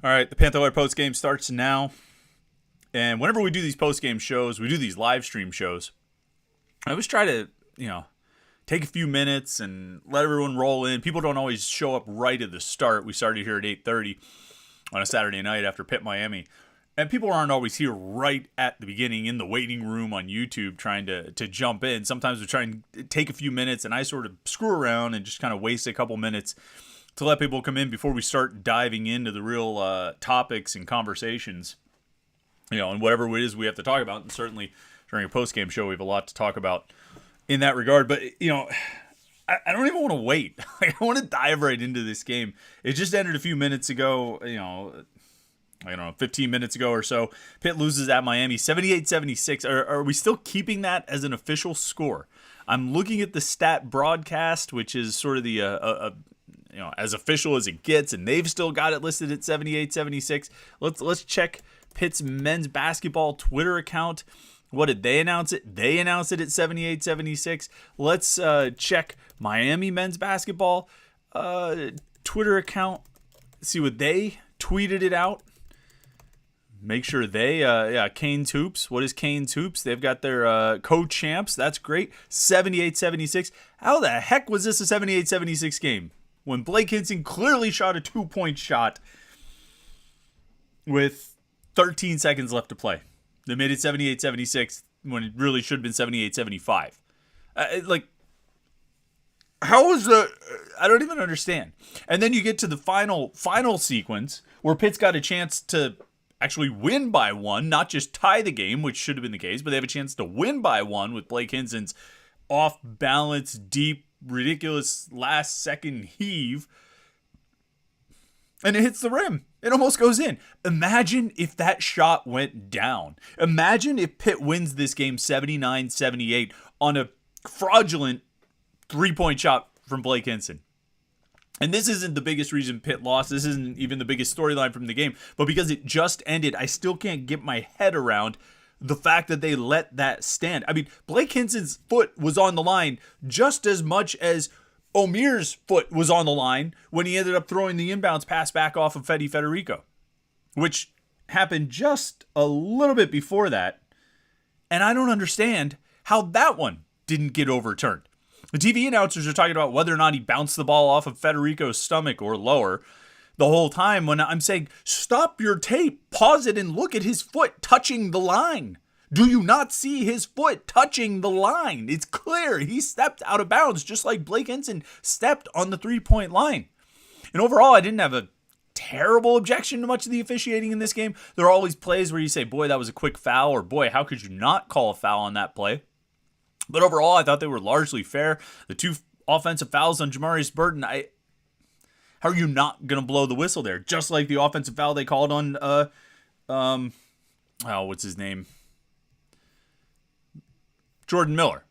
All right, the Panther-Lair Post-Game starts now. And whenever we do these post-game shows, we do these live stream shows, I always try to, take a few minutes and let everyone roll in. People don't always show up right at the start. We started here at 8:30 on a Saturday night after Pitt, Miami. And people aren't always here right at the beginning in the waiting room on YouTube trying to jump in. Sometimes we try and take a few minutes, and I sort of screw around and just kind of waste a couple minutes to let people come in before we start diving into the real topics and conversations, and whatever it is we have to talk about. And certainly during a post-game show, we have a lot to talk about in that regard. But, I don't even want to wait. I want to dive right into this game. It just ended a few minutes ago, I don't know, 15 minutes ago or so. Pitt loses at Miami 78-76. Are we still keeping that as an official score? I'm looking at the stat broadcast, which is sort of the as official as it gets, and they've still got it listed at 78-76. Let's check Pitt's men's basketball Twitter account. What did they announce it? They announced it at 78-76. Let's check Miami men's basketball Twitter account. See what they tweeted it out. Make sure they, Canes Hoops. What is Canes Hoops? They've got their co-champs. That's great. 78-76. How the heck was this a 78-76 game? When Blake Hinson clearly shot a 2-point shot with 13 seconds left to play. They made it 78-76 when it really should have been 78-75. How was the... I don't even understand. And then you get to the final sequence where Pitt's got a chance to actually win by one, not just tie the game, which should have been the case, but they have a chance to win by one with Blake Hinson's off-balance, deep, ridiculous last-second heave. And it hits the rim. It almost goes in. Imagine if that shot went down. Imagine if Pitt wins this game 79-78 on a fraudulent three-point shot from Blake Hinson. And this isn't the biggest reason Pitt lost. This isn't even the biggest storyline from the game. But because it just ended, I still can't get my head around the fact that they let that stand. I mean, Blake Hinson's foot was on the line just as much as Omir's foot was on the line when he ended up throwing the inbounds pass back off of Federico, which happened just a little bit before that. And I don't understand how that one didn't get overturned. The TV announcers are talking about whether or not he bounced the ball off of Federico's stomach or lower the whole time, when I'm saying, stop your tape, pause it, and look at his foot touching the line. Do you not see his foot touching the line? It's clear he stepped out of bounds, just like Blake Hinson stepped on the three-point line. And overall, I didn't have a terrible objection to much of the officiating in this game. There are always plays where you say, boy, that was a quick foul, or boy, how could you not call a foul on that play? But overall, I thought they were largely fair. The two offensive fouls on Jamarius Burton, how are you not going to blow the whistle there? Just like the offensive foul they called on, what's his name? Jordan Miller.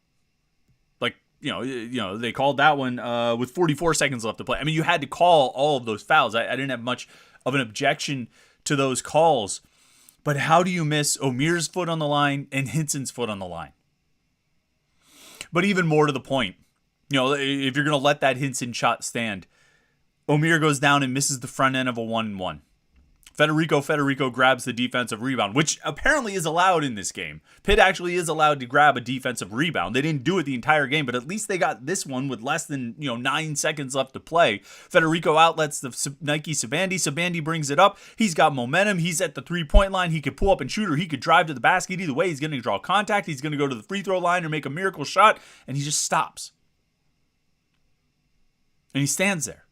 They called that one with 44 seconds left to play. I mean, you had to call all of those fouls. I didn't have much of an objection to those calls. But how do you miss Omir's foot on the line and Hinson's foot on the line? But even more to the point, if you're going to let that Hinson shot stand, Omir goes down and misses the front end of a 1-1. Federico grabs the defensive rebound, which apparently is allowed in this game. Pitt actually is allowed to grab a defensive rebound. They didn't do it the entire game, but at least they got this one with less than 9 seconds left to play. Federico outlets the Nike Sabandi. Sabandi brings it up. He's got momentum. He's at the three-point line. He could pull up and shoot, or he could drive to the basket. Either way, he's going to draw contact. He's going to go to the free throw line or make a miracle shot, and he just stops. And he stands there.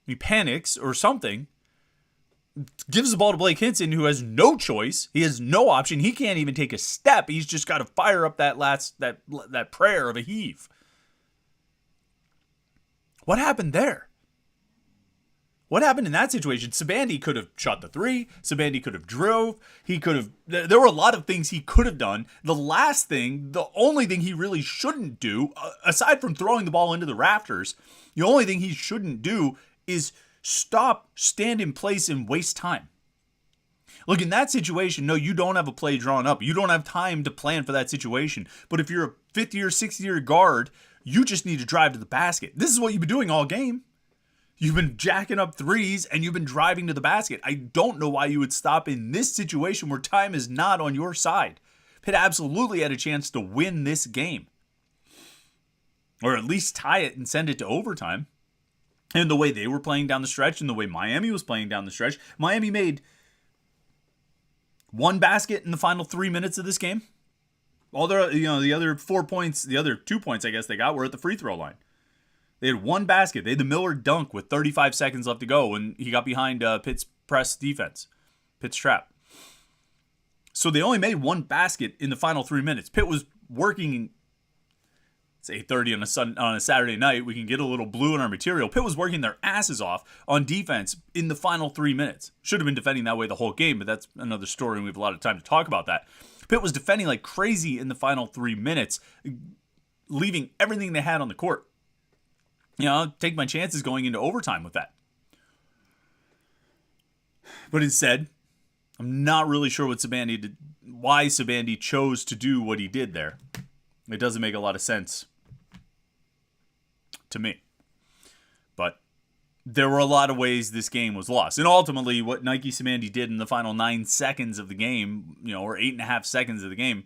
He panics or something, gives the ball to Blake Hinson, who has no choice. He has no option. He can't even take a step. He's just got to fire up that prayer of a heave. What happened there? What happened in that situation? Sabandi could have shot the three. Sabandi could have drove. He could have... There were a lot of things he could have done. The only thing he really shouldn't do, aside from throwing the ball into the rafters, the only thing he shouldn't do is stop, stand in place, and waste time. Look, in that situation, no, you don't have a play drawn up. You don't have time to plan for that situation. But if you're a fifth-year, sixth-year guard, you just need to drive to the basket. This is what you've been doing all game. You've been jacking up threes and you've been driving to the basket. I don't know why you would stop in this situation where time is not on your side. Pitt absolutely had a chance to win this game, or at least tie it and send it to overtime. And the way they were playing down the stretch and the way Miami was playing down the stretch, Miami made one basket in the final 3 minutes of this game. All their, the other 4 points, the other 2 points, I guess they got were at the free throw line. They had one basket. They had the Miller dunk with 35 seconds left to go when he got behind Pitt's press defense, Pitt's trap. So they only made one basket in the final 3 minutes. Pitt was working. It's 8:30 on a Saturday night. We can get a little blue in our material. Pitt was working their asses off on defense in the final 3 minutes. Should have been defending that way the whole game, but that's another story, and we have a lot of time to talk about that. Pitt was defending like crazy in the final 3 minutes, leaving everything they had on the court. Take my chances going into overtime with that. But instead, I'm not really sure why Sabandi chose to do what he did there. It doesn't make a lot of sense to me. But there were a lot of ways this game was lost. And ultimately, what Nike Sabandi did in the final 9 seconds of the game, or 8.5 seconds of the game,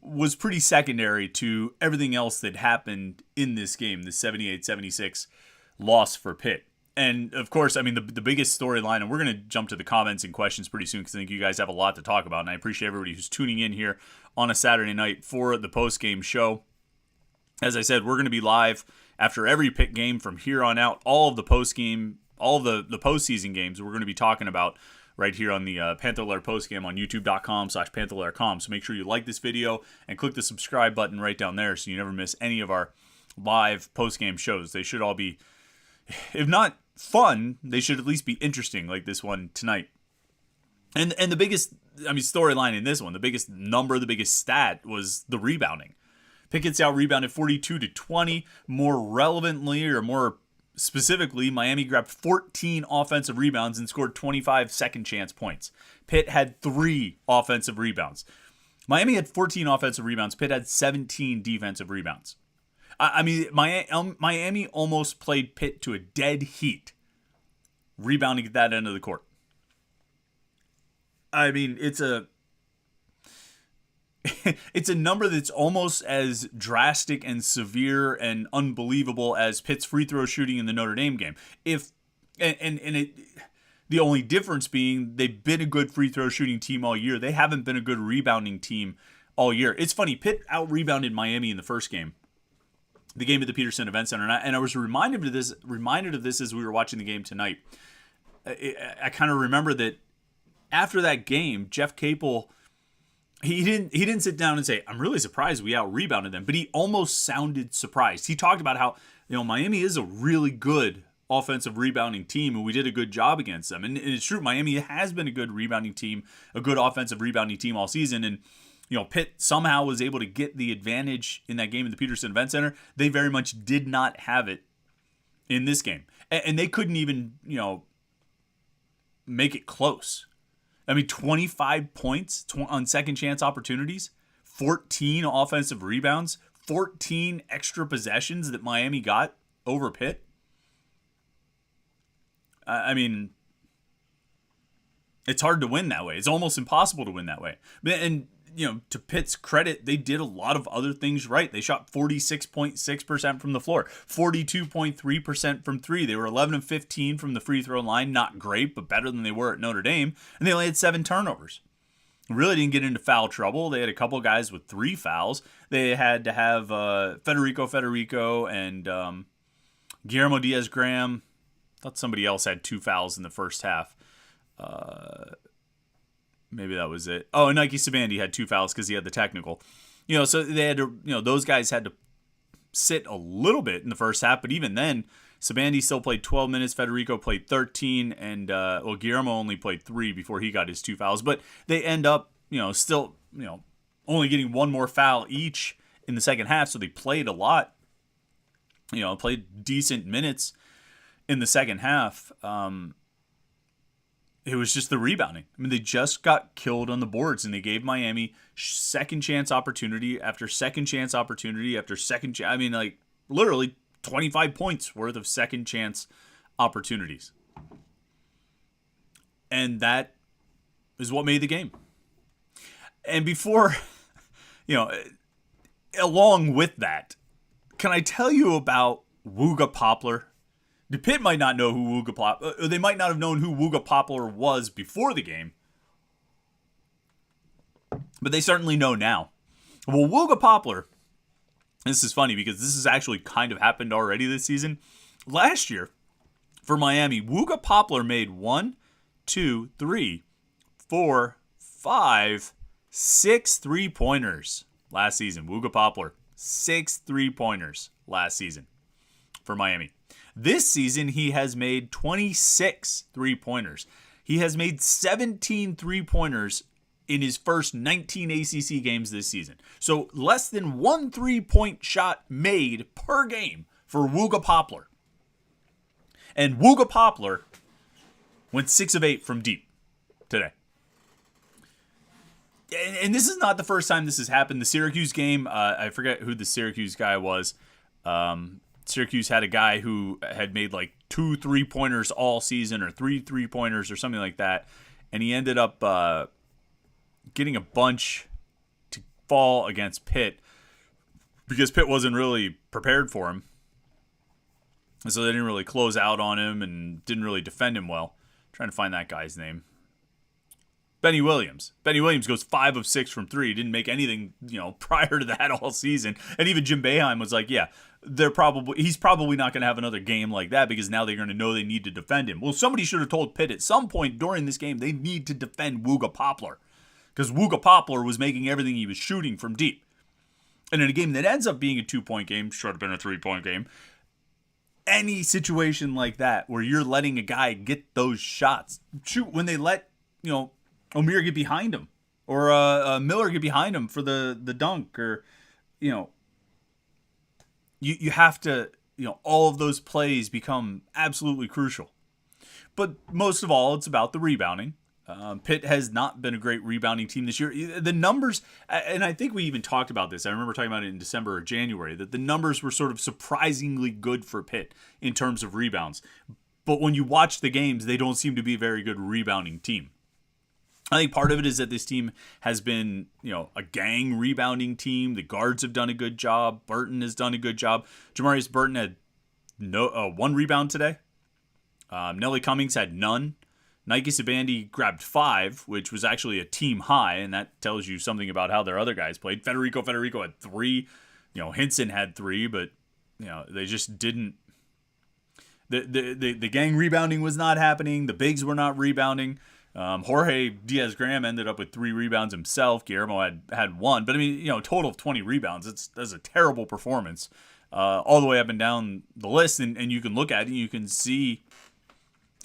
was pretty secondary to everything else that happened in this game, the 78-76 loss for Pitt. And, of course, I mean, the biggest storyline, and we're going to jump to the comments and questions pretty soon because I think you guys have a lot to talk about, and I appreciate everybody who's tuning in here on a Saturday night for the post-game show. As I said, we're going to be live after every Pitt game from here on out. All of the post-game, all of the postseason games we're going to be talking about right here on the Panther-Lair Post-Game on youtube.com/Panther-Lair.com. So make sure you like this video and click the subscribe button right down there so you never miss any of our live post-game shows. They should all be, if not fun, they should at least be interesting like this one tonight. And the biggest, storyline in this one, the biggest number, the biggest stat was the rebounding. Pitt gets out-rebounded 42-20. More relevantly, or more specifically, Miami grabbed 14 offensive rebounds and scored 25 second-chance points. Pitt had 3 offensive rebounds. Miami had 14 offensive rebounds. Pitt had 17 defensive rebounds. Miami almost played Pitt to a dead heat, rebounding at that end of the court. It's a number that's almost as drastic and severe and unbelievable as Pitt's free throw shooting in the Notre Dame game. The only difference being they've been a good free throw shooting team all year. They haven't been a good rebounding team all year. It's funny, Pitt out-rebounded Miami in the first game, the game at the Peterson Event Center, and I was reminded of this as we were watching the game tonight. I kind of remember that after that game, Jeff Capel, he didn't sit down and say, "I'm really surprised we out-rebounded them," but he almost sounded surprised. He talked about how Miami is a really good offensive rebounding team, and we did a good job against them. And it's true, Miami has been a good rebounding team, a good offensive rebounding team all season, and Pitt somehow was able to get the advantage in that game in the Peterson Event Center. They very much did not have it in this game. And they couldn't even, make it close. 25 points on second chance opportunities, 14 offensive rebounds, 14 extra possessions that Miami got over Pitt. It's hard to win that way. It's almost impossible to win that way. And to Pitt's credit, they did a lot of other things right. They shot 46.6% from the floor, 42.3% from 3. They were 11 of 15 from the free throw line. Not great, but better than they were at Notre Dame. And they only had 7 turnovers. Really didn't get into foul trouble. They had a couple guys with 3 fouls. They had to have Federico and Guillermo Diaz-Graham. I thought somebody else had 2 fouls in the first half. Maybe that was it. Oh, and Nike Sabandi had 2 fouls because he had the technical. So they had to, those guys had to sit a little bit in the first half, but even then, Sabandi still played 12 minutes. Federico played 13, and Guillermo only played 3 before he got his 2 fouls. But they end up, still, only getting 1 more foul each in the second half, so they played a lot. Played decent minutes in the second half. It was just the rebounding. They just got killed on the boards, and they gave Miami second chance opportunity after second chance opportunity after second chance. Literally 25 points worth of second chance opportunities. And that is what made the game. And before, along with that, can I tell you about Wooga Poplar? The Pitt might not know who Wooga Poplar, they might not have known who Wooga Poplar was before the game, but they certainly know now. Well, Wooga Poplar, this is funny because this has actually kind of happened already this season. Last year, for Miami, Wooga Poplar made 1, 2, 3, 4, 5, 6 3-pointers last season. Wooga Poplar, 6 3-pointers last season for Miami. This season, he has made 26 3-pointers. He has made 17 3-pointers in his first 19 ACC games this season. So less than 1 3-point shot made per game for Wooga Poplar. And Wooga Poplar went 6 of 8 from deep today. And this is not the first time this has happened. The Syracuse game, I forget who the Syracuse guy was. Syracuse had a guy who had made like 2 3-pointers all season or 3 3-pointers or something like that. And he ended up getting a bunch to fall against Pitt because Pitt wasn't really prepared for him. And so they didn't really close out on him and didn't really defend him well. I'm trying to find that guy's name. Benny Williams. Benny Williams goes 5 of 6 from 3. Didn't make anything, prior to that all season. And even Jim Boeheim was like, yeah, he's probably not going to have another game like that because now they're going to know they need to defend him. Well, somebody should have told Pitt at some point during this game they need to defend Wooga Poplar because Wooga Poplar was making everything he was shooting from deep. And in a game that ends up being a 2-point game, should have been a 3-point game, any situation like that where you're letting a guy get those shots, shoot when they let, O'Meara get behind him or Miller get behind him for the dunk or, you have to, all of those plays become absolutely crucial. But most of all, it's about the rebounding. Pitt has not been a great rebounding team this year. The numbers, and I think we even talked about this, I remember talking about it in December or January, that the numbers were sort of surprisingly good for Pitt in terms of rebounds. But when you watch the games, they don't seem to be a very good rebounding team. I think part of it is that this team has been, a gang rebounding team. The guards have done a good job. Burton has done a good job. Jamarius Burton had 1 rebound today. Nelly Cummings had none. Nike Sabandi grabbed 5, which was actually a team high, and that tells you something about how their other guys played. Federico had 3. Hinson had 3, but they just didn't. The gang rebounding was not happening. The bigs were not rebounding. Jorge Diaz-Graham ended up with 3 rebounds himself. Guillermo had 1. But, a total of 20 rebounds. That's a terrible performance all the way up and down the list. And you can look at it and you can see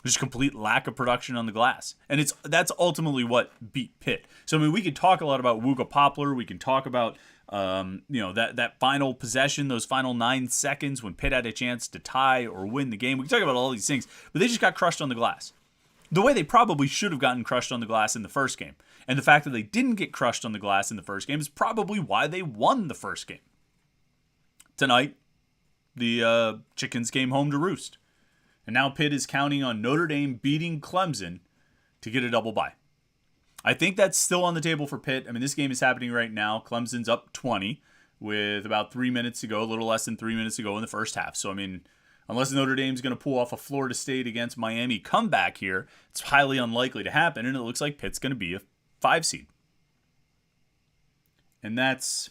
just complete lack of production on the glass. And that's ultimately what beat Pitt. So, we could talk a lot about Wooga Poplar. We can talk about, that final possession, those final 9 seconds when Pitt had a chance to tie or win the game. We can talk about all these things. But they just got crushed on the glass. The way they probably should have gotten crushed on the glass in the first game. And the fact that they didn't get crushed on the glass in the first game is probably why they won the first game. Tonight, the chickens came home to roost. And now Pitt is counting on Notre Dame beating Clemson to get a double bye. I think that's still on the table for Pitt. This game is happening right now. Clemson's up 20 with about 3 minutes to go, a little less than 3 minutes to go in the first half. So, unless Notre Dame's going to pull off a Florida State against Miami comeback here, it's highly unlikely to happen, and it looks like Pitt's going to be a 5 seed. And that's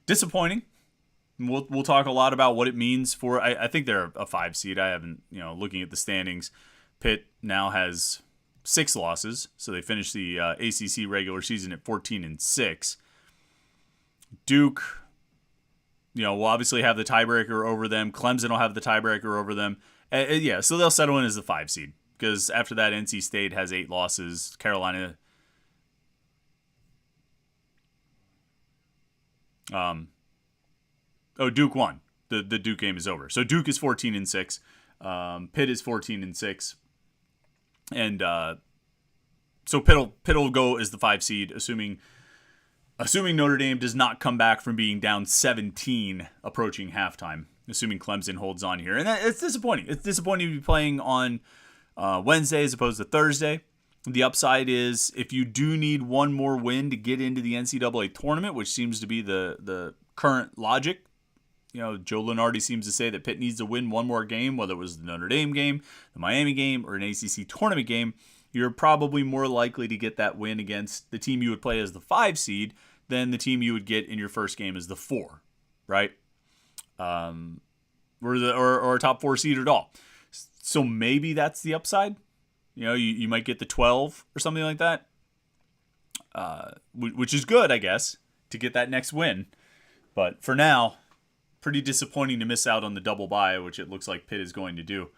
disappointing. We'll talk a lot about what it means for. I think they're a 5 seed. I haven't, looking at the standings, Pitt now has 6 losses, so they finished the ACC regular season at 14-6. Duke, will obviously have the tiebreaker over them. Clemson will have the tiebreaker over them. So they'll settle in as the 5 seed because after that, NC State has 8 losses. Carolina. Duke won. The Duke game is over. So Duke is 14-6. Pitt is 14-6. And so Pitt will go as the 5 seed, assuming assuming Notre Dame does not come back from being down 17 approaching halftime, assuming Clemson holds on here. And it's disappointing. It's disappointing to be playing on Wednesday as opposed to Thursday. The upside is if you do need one more win to get into the NCAA tournament, which seems to be the current logic. Joe Lunardi seems to say that Pitt needs to win one more game, whether it was the Notre Dame game, the Miami game, or an ACC tournament game. You're probably more likely to get that win against the team you would play as the 5 seed than the team you would get in your first game as the 4, right? Or a top 4 seed at all. So maybe that's the upside. You might get the 12 or something like that, which is good, I guess, to get that next win. But for now, pretty disappointing to miss out on the double bye, which it looks like Pitt is going to do.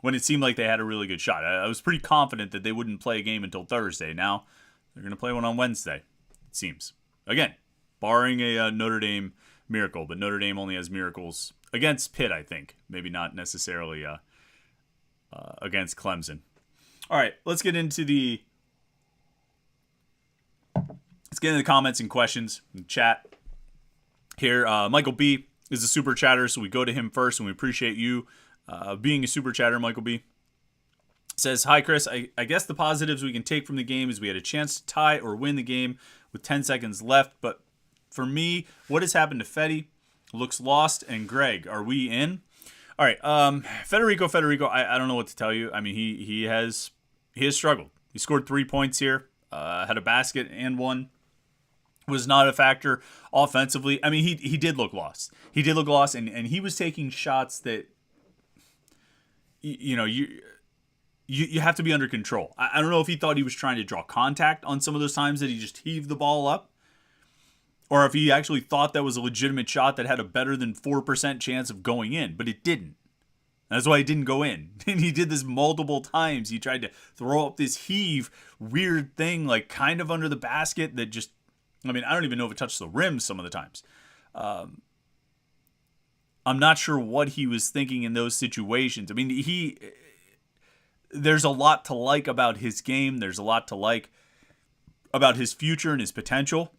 When it seemed like they had a really good shot. I was pretty confident that they wouldn't play a game until Thursday. Now they're going to play one on Wednesday, it seems. Again, barring a Notre Dame miracle, but Notre Dame only has miracles against Pitt, I think. Maybe not necessarily against Clemson. All right, let's get into the comments and questions and chat here. Michael B is a super chatter, so we go to him first, and we appreciate you being a super chatter. Michael B says, "Hi Chris, I guess the positives we can take from the game is we had a chance to tie or win the game with 10 seconds left, but for me, what has happened to Fetty? Looks lost, and Greg, are we in?" All right, Federico, I don't know what to tell you. I mean, he has struggled. He scored 3 points here, had a basket and one. Was not a factor offensively. I mean, he did look lost. He did look lost, and he was taking shots that, you have to be under control. I don't know if he thought he was trying to draw contact on some of those times that he just heaved the ball up, or if he actually thought that was a legitimate shot that had a better than 4% chance of going in, but it didn't. That's why it didn't go in. And he did this multiple times. He tried to throw up this weird thing, like kind of under the basket that just, I mean, I don't even know if it touched the rim some of the times. I'm not sure what he was thinking in those situations. I mean, there's a lot to like about his game. There's a lot to like about his future and his potential.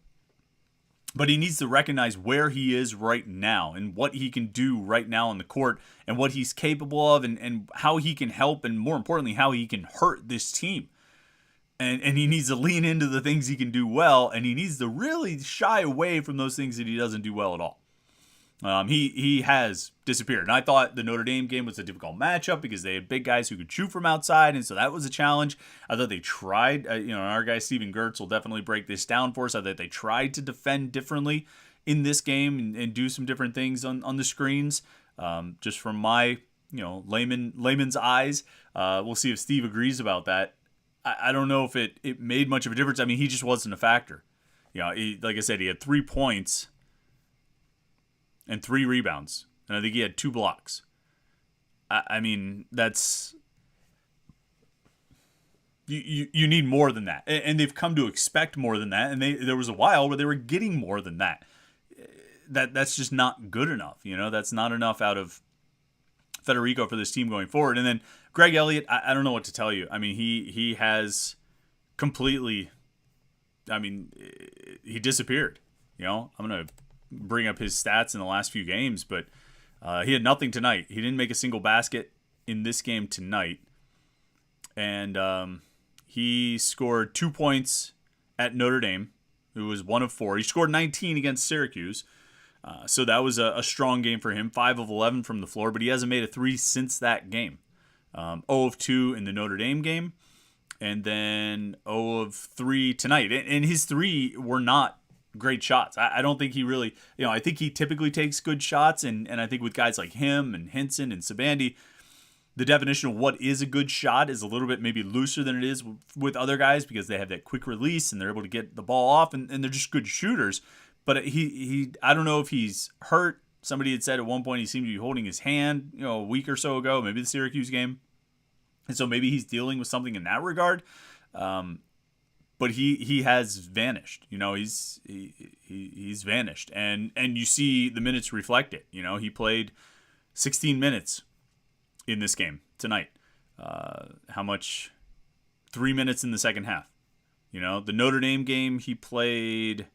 But he needs to recognize where he is right now and what he can do right now on the court and what he's capable of and how he can help and, more importantly, how he can hurt this team. And he needs to lean into the things he can do well, and he needs to really shy away from those things that he doesn't do well at all. He has disappeared. And I thought the Notre Dame game was a difficult matchup because they had big guys who could shoot from outside, and so that was a challenge. I thought they tried, our guy Steven Gertz will definitely break this down for us. I thought they tried to defend differently in this game and do some different things on the screens. Just from my, layman's eyes, we'll see if Steve agrees about that. I don't know if it made much of a difference. I mean, he just wasn't a factor. Like I said, he had 3 points and 3 rebounds. And I think he had 2 blocks. I mean, that's... You need more than that. And they've come to expect more than that. And there was a while where they were getting more than that. That's just not good enough. That's not enough out of Federico for this team going forward. And then Greg Elliott, I don't know what to tell you. I mean, he has completely... I mean, he disappeared. I'm going to bring up his stats in the last few games, but he had nothing tonight. He didn't make a single basket in this game tonight. And he scored 2 points at Notre Dame. It was 1 of 4. He scored 19 against Syracuse. So that was a strong game for him. 5 of 11 from the floor, but he hasn't made a 3 since that game. 0 of 2 in the Notre Dame game. And then 0 of 3 tonight. And his 3 were not great shots. I don't think he really, I think he typically takes good shots. And I think with guys like him and Hinson and Sabandi, the definition of what is a good shot is a little bit maybe looser than it is with other guys because they have that quick release and they're able to get the ball off and they're just good shooters. But he I don't know if he's hurt. Somebody had said at one point he seemed to be holding his hand, a week or so ago, maybe the Syracuse game. And so maybe he's dealing with something in that regard. But he has vanished. He's vanished. And you see the minutes reflect it. He played 16 minutes in this game tonight. How much? 3 minutes in the second half. The Notre Dame game, he played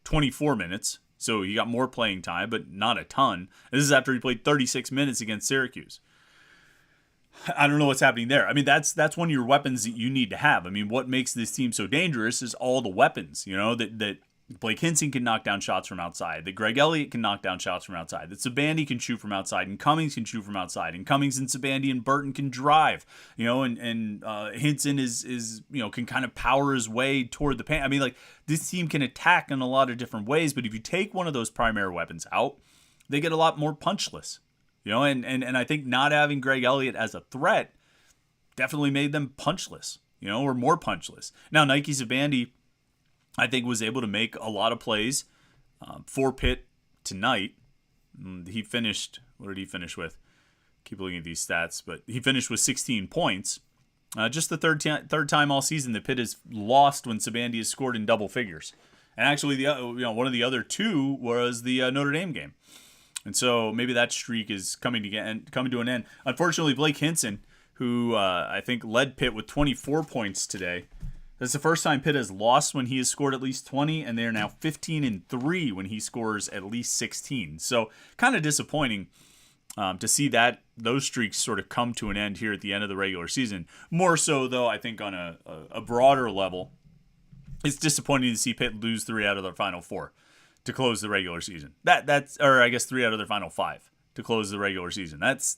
24 minutes, so he got more playing time, but not a ton. This is after he played 36 minutes against Syracuse. I don't know what's happening there. I mean, that's one of your weapons that you need to have. I mean, what makes this team so dangerous is all the weapons, that Blake Hinson can knock down shots from outside, that Greg Elliott can knock down shots from outside, that Sabandi can shoot from outside, and Cummings can shoot from outside, and Cummings and Sabandi and Burton can drive, and Hinson is can kind of power his way toward the paint. I mean, like, this team can attack in a lot of different ways, but if you take one of those primary weapons out, they get a lot more punchless, and I think not having Greg Elliott as a threat definitely made them punchless, or more punchless. Now, Nike Sabandi, I think, was able to make a lot of plays for Pitt tonight. He finished, what did he finish with? Keep looking at these stats, but he finished with 16 points. Just the third time all season that Pitt has lost when Sabandi has scored in double figures. And actually, one of the other two was the Notre Dame game. And so maybe that streak is coming to an end. Unfortunately, Blake Hinson, who I think led Pitt with 24 points today, that's the first time Pitt has lost when he has scored at least 20, and they are now 15-3 when he scores at least 16. So kind of disappointing to see that those streaks sort of come to an end here at the end of the regular season. More so, though, I think on a broader level, it's disappointing to see Pitt lose 3 out of their final 4 to close the regular season. Or I guess 3 out of their final 5 to close the regular season. That's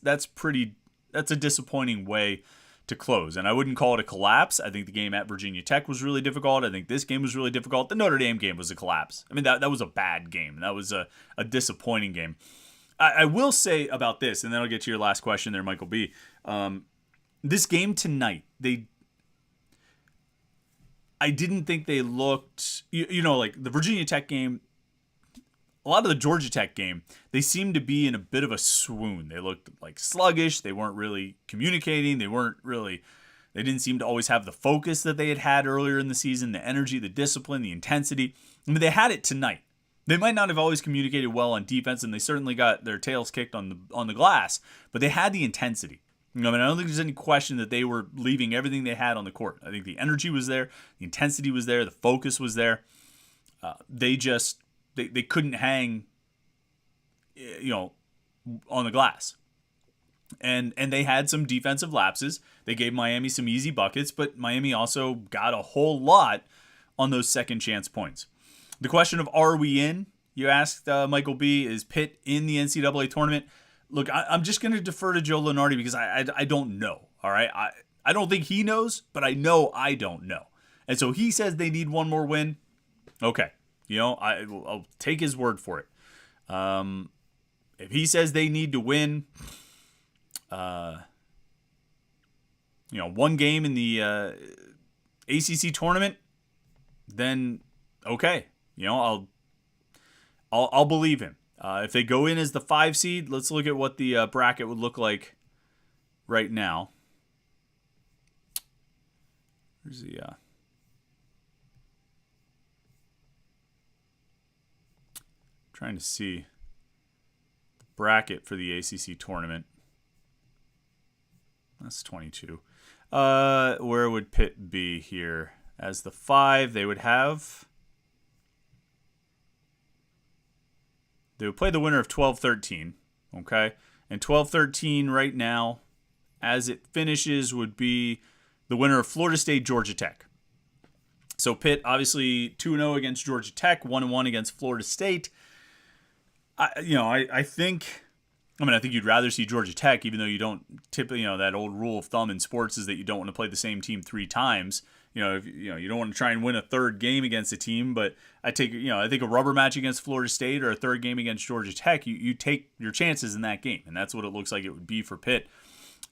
a disappointing way to close. And I wouldn't call it a collapse. I think the game at Virginia Tech was really difficult. I think this game was really difficult. The Notre Dame game was a collapse. I mean, that was a bad game. That was a disappointing game. I will say about this, and then I'll get to your last question there, Michael B. This game tonight, I didn't think they looked, like the Virginia Tech game, a lot of the Georgia Tech game, they seemed to be in a bit of a swoon. They looked like sluggish. They weren't really communicating. They didn't seem to always have the focus that they had earlier in the season, the energy, the discipline, the intensity. I mean, they had it tonight. They might not have always communicated well on defense, and they certainly got their tails kicked on the glass, but they had the intensity. I don't think there's any question that they were leaving everything they had on the court. I think the energy was there, the intensity was there, the focus was there. They couldn't hang, on the glass. And they had some defensive lapses. They gave Miami some easy buckets, but Miami also got a whole lot on those second chance points. The question of are we in, you asked, Michael B., is Pitt in the NCAA tournament? Look, I'm just going to defer to Joe Lunardi because I don't know, all right? I don't think he knows, but I know I don't know. And so he says they need one more win. Okay. I'll take his word for it. If he says they need to win, one game in the ACC tournament, then okay, I'll believe him. If they go in as the 5 seed, let's look at what the bracket would look like right now. Where's the trying to see the bracket for the ACC tournament. That's 22. Where would Pitt be here? As the 5, they would play the winner of 12-13, okay? And 12-13 right now, as it finishes, would be the winner of Florida State, Georgia Tech. So Pitt, obviously, 2-0 against Georgia Tech, 1-1 against Florida State. I think you'd rather see Georgia Tech, even though you don't typically, that old rule of thumb in sports is that you don't want to play the same team 3 times. You don't want to try and win a third game against a team, but I think a rubber match against Florida State or a third game against Georgia Tech, you take your chances in that game, and that's what it looks like it would be for Pitt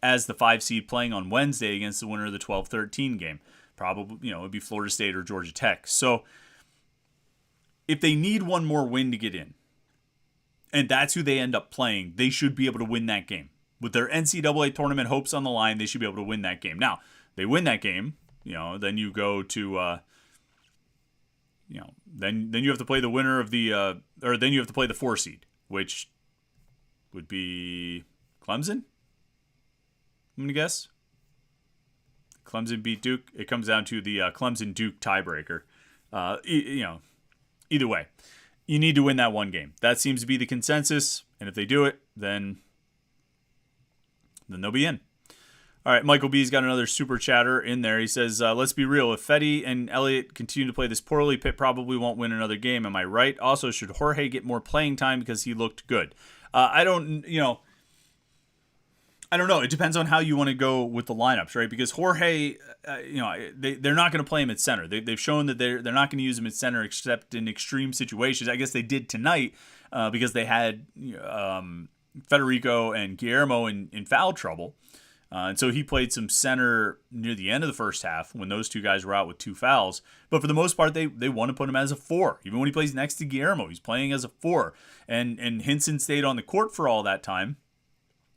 as the 5 seed playing on Wednesday against the winner of the 12-13 game. Probably, it would be Florida State or Georgia Tech. So if they need one more win to get in, and that's who they end up playing, they should be able to win that game. With their NCAA tournament hopes on the line, they should be able to win that game. Now, they win that game, then you go to, then you have to play the winner of the, or then you have to play the 4 seed, which would be Clemson, I'm going to guess. Clemson beat Duke. It comes down to the Clemson-Duke tiebreaker. Either way, you need to win that one game. That seems to be the consensus. And if they do it, then they'll be in. All right, Michael B's got another super chatter in there. He says, let's be real. If Fetty and Elliott continue to play this poorly, Pitt probably won't win another game. Am I right? Also, should Jorge get more playing time because he looked good? I don't know. It depends on how you want to go with the lineups, right? Because Jorge, they're not going to play him at center. They've shown that they're not going to use him at center except in extreme situations. I guess they did tonight because they had Federico and Guillermo in foul trouble. And so he played some center near the end of the first half when those two guys were out with 2 fouls. But for the most part, they want to put him as a 4. Even when he plays next to Guillermo, he's playing as a 4. And Hinson stayed on the court for all that time.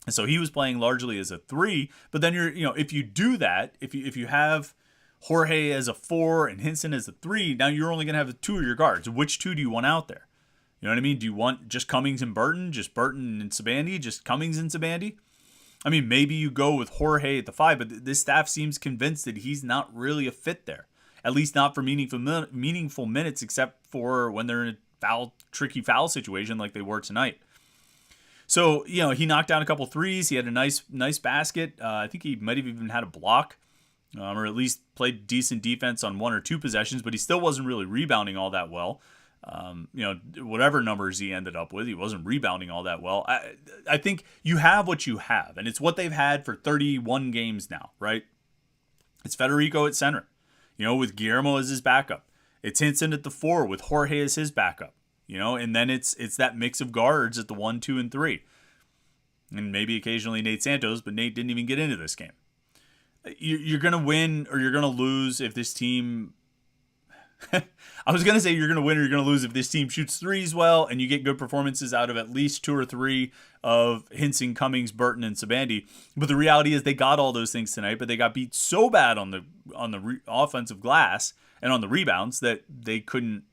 And so he was playing largely as a 3. But then if you do that, if you have Jorge as a 4 and Hinson as a 3, now you're only going to have 2 of your guards. Which 2 do you want out there? You know what I mean? Do you want just Cummings and Burton, just Burton and Sabandi, just Cummings and Sabandi? I mean, maybe you go with Jorge at the 5, but this staff seems convinced that he's not really a fit there. At least not for meaningful minutes, except for when they're in a tricky foul situation like they were tonight. So, he knocked down a couple threes. He had a nice basket. I think he might have even had a block, or at least played decent defense on 1 or 2 possessions, but he still wasn't really rebounding all that well. Whatever numbers he ended up with, he wasn't rebounding all that well. I think you have what you have, and it's what they've had for 31 games now, right? It's Federico at center, with Guillermo as his backup. It's Hinson at the 4 with Jorge as his backup, and then it's that mix of guards at the 1, 2, and 3. And maybe occasionally Nate Santos, but Nate didn't even get into this game. You're going to win or you're going to lose if this team... I was going to say you're going to win or you're going to lose if this team shoots threes well and you get good performances out of at least 2 or 3 of Hinson, Cummings, Burton, and Sabandi. But the reality is they got all those things tonight, but they got beat so bad on the offensive glass and on the rebounds that they couldn't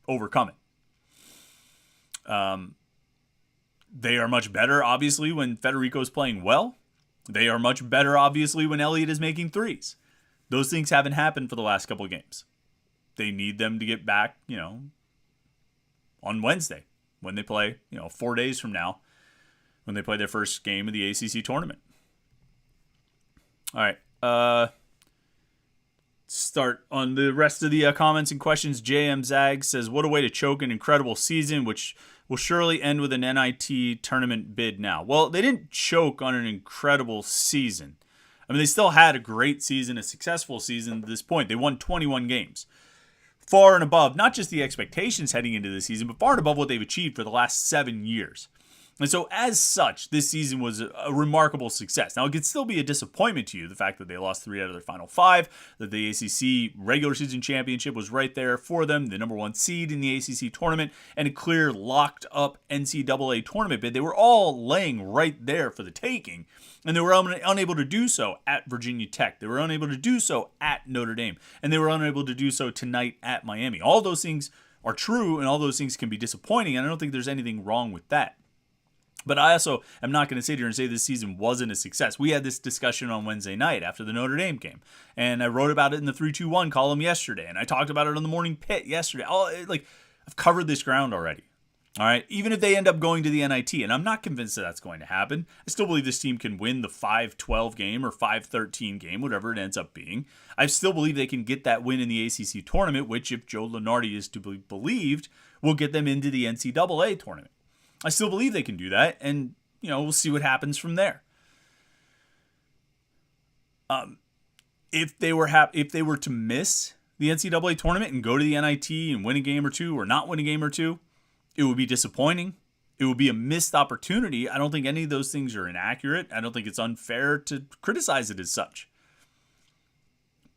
overcome it. They are much better, obviously, when Federico's playing well. They are much better, obviously, when Elliott is making threes. Those things haven't happened for the last couple of games. They need them to get back, on Wednesday when they play, 4 days from now, when they play their first game of the ACC tournament. All right. Start on the rest of the comments and questions. JM Zag says, what a way to choke an incredible season, which will surely end with an NIT tournament bid now. Well, they didn't choke on an incredible season. I mean, they still had a great season, a successful season at this point. They won 21 games. Far and above, not just the expectations heading into the season, but far and above what they've achieved for the last 7 years. And so as such, this season was a remarkable success. Now, it could still be a disappointment to you, the fact that they lost 3 out of their final 5, that the ACC regular season championship was right there for them, the number 1 seed in the ACC tournament, and a clear locked up NCAA tournament bid. They were all laying right there for the taking, and they were unable to do so at Virginia Tech. They were unable to do so at Notre Dame, and they were unable to do so tonight at Miami. All those things are true, and all those things can be disappointing, and I don't think there's anything wrong with that. But I also am not going to sit here and say this season wasn't a success. We had this discussion on Wednesday night after the Notre Dame game. And I wrote about it in the 321 column yesterday. And I talked about it on the Morning Pitt yesterday. I've covered this ground already. All right. Even if they end up going to the NIT, and I'm not convinced that that's going to happen. I still believe this team can win the 5-12 game or 5-13 game, whatever it ends up being. I still believe they can get that win in the ACC tournament, which, if Joe Lunardi is to be believed, will get them into the NCAA tournament. I still believe they can do that, and we'll see what happens from there. If they were to miss the NCAA tournament and go to the NIT and win a game or 2 or not win a game or 2, it would be disappointing. It would be a missed opportunity. I don't think any of those things are inaccurate. I don't think it's unfair to criticize it as such.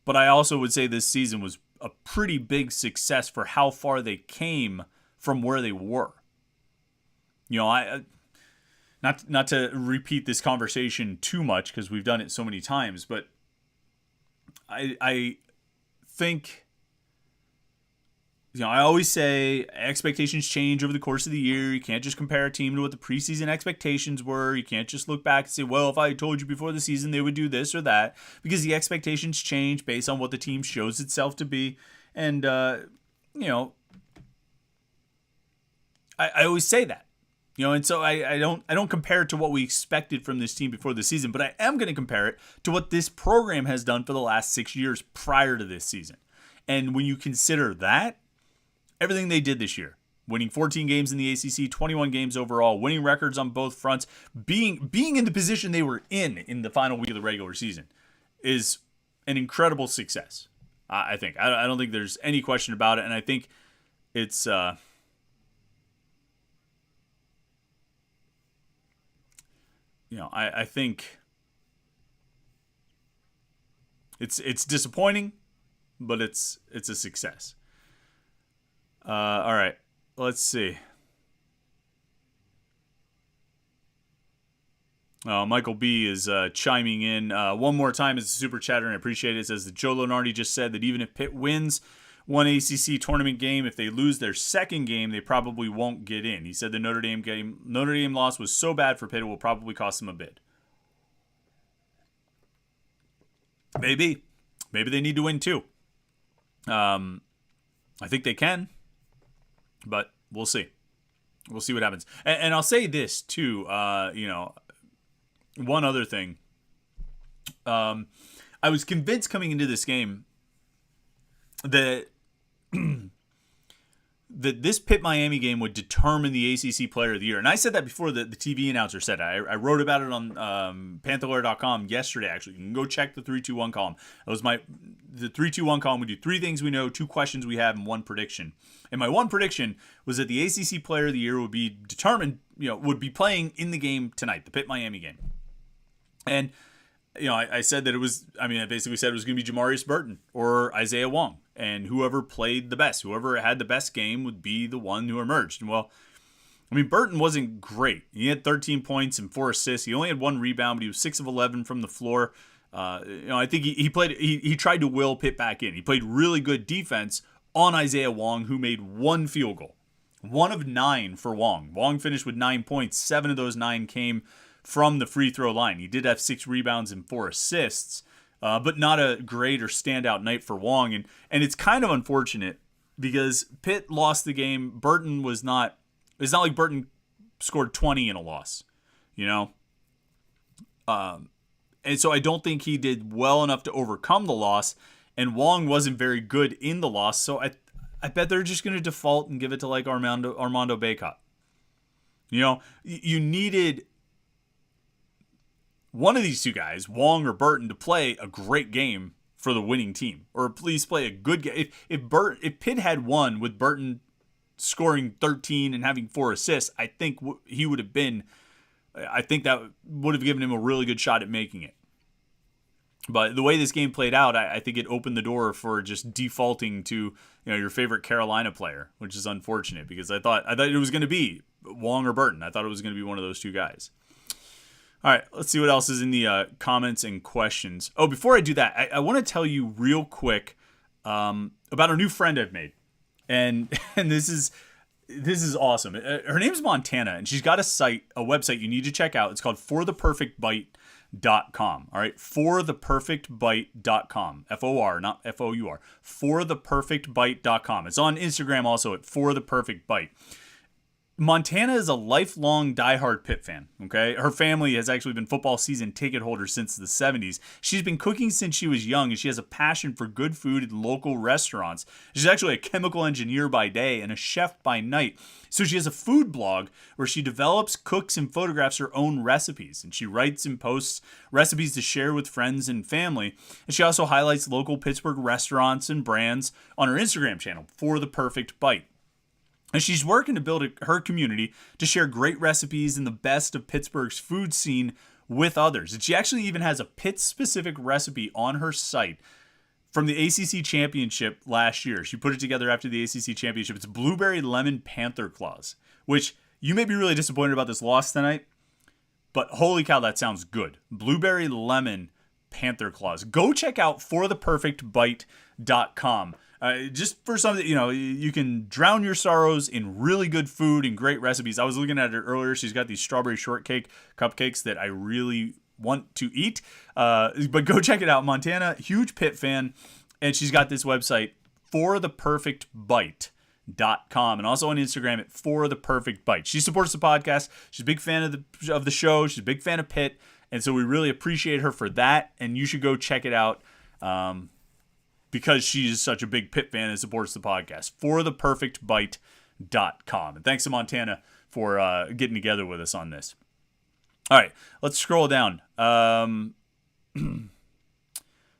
But I also would say this season was a pretty big success for how far they came from where they were. Not to repeat this conversation too much because we've done it so many times, but I think I always say expectations change over the course of the year. You can't just compare a team to what the preseason expectations were. You can't just look back and say, well, if I told you before the season they would do this or that, because the expectations change based on what the team shows itself to be. And, I always say that. And so I don't compare it to what we expected from this team before the season, but I am going to compare it to what this program has done for the last 6 years prior to this season. And when you consider that, everything they did this year, winning 14 games in the ACC, 21 games overall, winning records on both fronts, being in the position they were in the final week of the regular season, is an incredible success. I think. I don't think there's any question about it, and I think it's I think it's disappointing, but it's a success. All right, let's see. Michael B is chiming in one more time as a super chatter, and I appreciate it. It says that Joe Lunardi just said that even if Pitt wins one ACC tournament game, if they lose their second game, they probably won't get in. He said the Notre Dame loss was so bad for Pitt, it will probably cost them a bid. Maybe they need to win too. I think they can, but we'll see. We'll see what happens. And I'll say this too. One other thing. I was convinced coming into this game that that this Pitt-Miami game would determine the ACC Player of the Year. And I said that before the TV announcer said it. I wrote about it on Panther-Lair.com yesterday, actually. You can go check the 3-2-1 column. It was the 3-2-1 column. We do 3 things we know, 2 questions we have, and 1 prediction. And my 1 prediction was that the ACC Player of the Year would be determined, would be playing in the game tonight, the Pitt-Miami game. And I said that I basically said it was going to be Jamarius Burton or Isaiah Wong. And whoever played the best, whoever had the best game would be the one who emerged. And Burton wasn't great. He had 13 points and 4 assists. He only had 1 rebound, but he was 6 of 11 from the floor. I think he tried to will Pitt back in. He played really good defense on Isaiah Wong, who made 1 field goal. 1 of 9 for Wong. Wong finished with 9 points. 7 of those 9 came from the free throw line. He did have 6 rebounds and 4 assists, but not a great or standout night for Wong. And it's kind of unfortunate because Pitt lost the game. Burton was not. It's not like Burton scored 20 in a loss, and so I don't think he did well enough to overcome the loss. And Wong wasn't very good in the loss, so I bet they're just going to default and give it to like Armando Bacot. You needed one of these 2 guys, Wong or Burton, to play a great game for the winning team, or at least play a good game. If Pitt had won with Burton scoring 13 and having 4 assists, I think he would have been. I think that would have given him a really good shot at making it. But the way this game played out, I think it opened the door for just defaulting to your favorite Carolina player, which is unfortunate because I thought it was going to be Wong or Burton. I thought it was going to be one of those 2 guys. All right, let's see what else is in the comments and questions. Oh, before I do that, I want to tell you real quick about a new friend I've made, and this is awesome. Her name's Montana, and she's got a website you need to check out. It's called fortheperfectbite.com. All right, fortheperfectbite.com. FOR, not FOUR. Fortheperfectbite.com. It's on Instagram also at fortheperfectbite. Montana is a lifelong diehard Pitt fan, okay? Her family has actually been football season ticket holders since the 70s. She's been cooking since she was young, and she has a passion for good food in local restaurants. She's actually a chemical engineer by day and a chef by night. So she has a food blog where she develops, cooks, and photographs her own recipes. And she writes and posts recipes to share with friends and family. And she also highlights local Pittsburgh restaurants and brands on her Instagram channel, For the Perfect Bite. And she's working to build her community to share great recipes and the best of Pittsburgh's food scene with others. And she actually even has a Pitt-specific recipe on her site from the ACC Championship last year. She put it together after the ACC Championship. It's blueberry lemon panther claws, which you may be really disappointed about this loss tonight, but holy cow, that sounds good. Blueberry lemon panther claws. Go check out fortheperfectbite.com. Just for something, you can drown your sorrows in really good food and great recipes. I was looking at her earlier. She's got these strawberry shortcake cupcakes that I really want to eat. But go check it out. Montana, huge Pitt fan. And she's got this website, fortheperfectbite.com, and also on Instagram at fortheperfectbite. She supports the podcast. She's a big fan of the show. She's a big fan of Pitt. And so we really appreciate her for that. And you should go check it out. Because she's such a big Pitt fan and supports the podcast. fortheperfectbite.com. And thanks to Montana for getting together with us on this. All right, let's scroll down.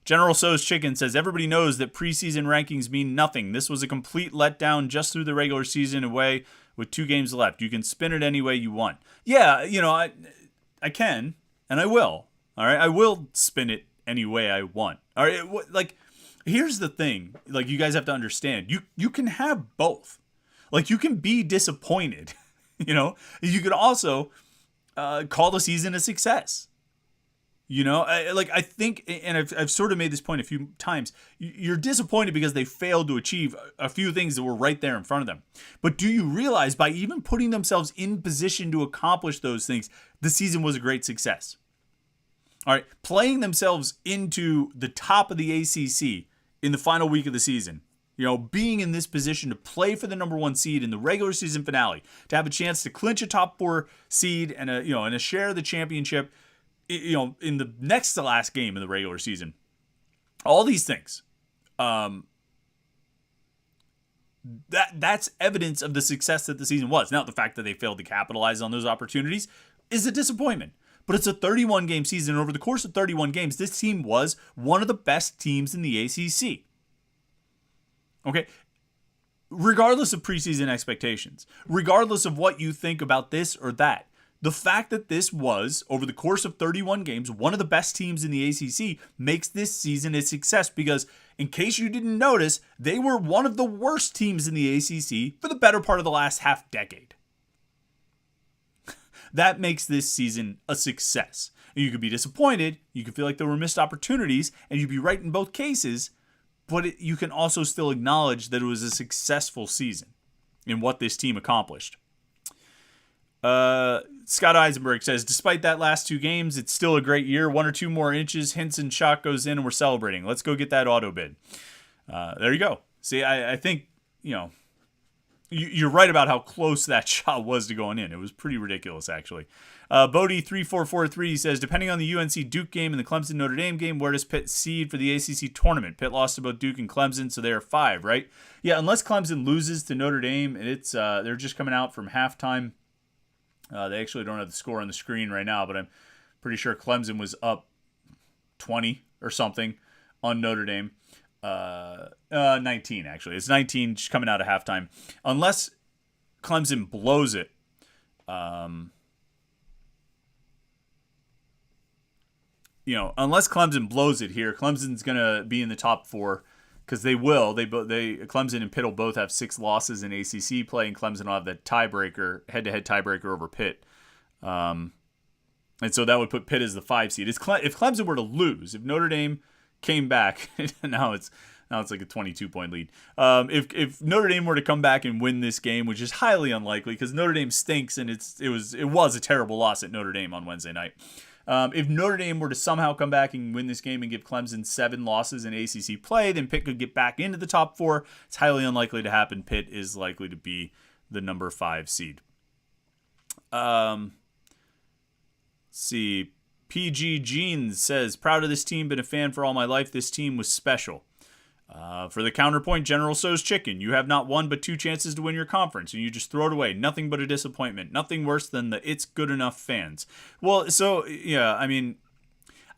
General So's Chicken says, everybody knows that preseason rankings mean nothing. This was a complete letdown just through the regular season away with 2 games left. You can spin it any way you want. Yeah, I can, and I will. All right, I will spin it any way I want. All right, here's the thing. You guys have to understand. You can have both. You can be disappointed. You could also call the season a success. I think, and I've sort of made this point a few times, you're disappointed because they failed to achieve a few things that were right there in front of them. But do you realize by even putting themselves in position to accomplish those things, the season was a great success? All right, playing themselves into the top of the ACC in the final week of the season, being in this position to play for the number 1 seed in the regular season finale, to have a chance to clinch a top 4 seed and a share of the championship, in the next to last game in the regular season. All these things. That's evidence of the success that the season was. Now, the fact that they failed to capitalize on those opportunities is a disappointment. But it's a 31-game season. Over the course of 31 games, this team was one of the best teams in the ACC. Okay? Regardless of preseason expectations, regardless of what you think about this or that, the fact that this was, over the course of 31 games, one of the best teams in the ACC makes this season a success because, in case you didn't notice, they were one of the worst teams in the ACC for the better part of the last half decade. That makes this season a success. And you could be disappointed, you could feel like there were missed opportunities, and you'd be right in both cases, but you can also still acknowledge that it was a successful season in what this team accomplished. Scott Eisenberg says, despite that last 2 games, it's still a great year. 1 or 2 more inches, Hinson shot goes in, and we're celebrating. Let's go get that auto bid. There you go. See, I think, you're right about how close that shot was to going in. It was pretty ridiculous, actually. Bodie3443 says, depending on the UNC Duke game and the Clemson Notre Dame game, where does Pitt seed for the ACC tournament? Pitt lost to both Duke and Clemson, so they are 5, right? Yeah, unless Clemson loses to Notre Dame, and it's they're just coming out from halftime. They actually don't have the score on the screen right now, but I'm pretty sure Clemson was up 20 or something on Notre Dame. 19, actually. It's 19 just coming out of halftime. Unless Clemson blows it, unless Clemson blows it here, Clemson's going to be in the top 4 because they will. Clemson and Pitt will both have 6 losses in ACC play, and Clemson will have the head-to-head tiebreaker over Pitt. And so that would put Pitt as the 5 seed. If Clemson were to lose, if Notre Dame came back, now it's like a 22-point lead. If Notre Dame were to come back and win this game, which is highly unlikely because Notre Dame stinks and it was a terrible loss at Notre Dame on Wednesday night. If Notre Dame were to somehow come back and win this game and give Clemson 7 losses in ACC play, then Pitt could get back into the top 4. It's highly unlikely to happen. Pitt is likely to be the number 5 seed. Let's see. PG Jeans says, proud of this team, been a fan for all my life. This team was special. For the counterpoint, General So's Chicken, you have not 1 but 2 chances to win your conference, and you just throw it away. Nothing but a disappointment. Nothing worse than the it's good enough fans. Well, so, yeah, I mean,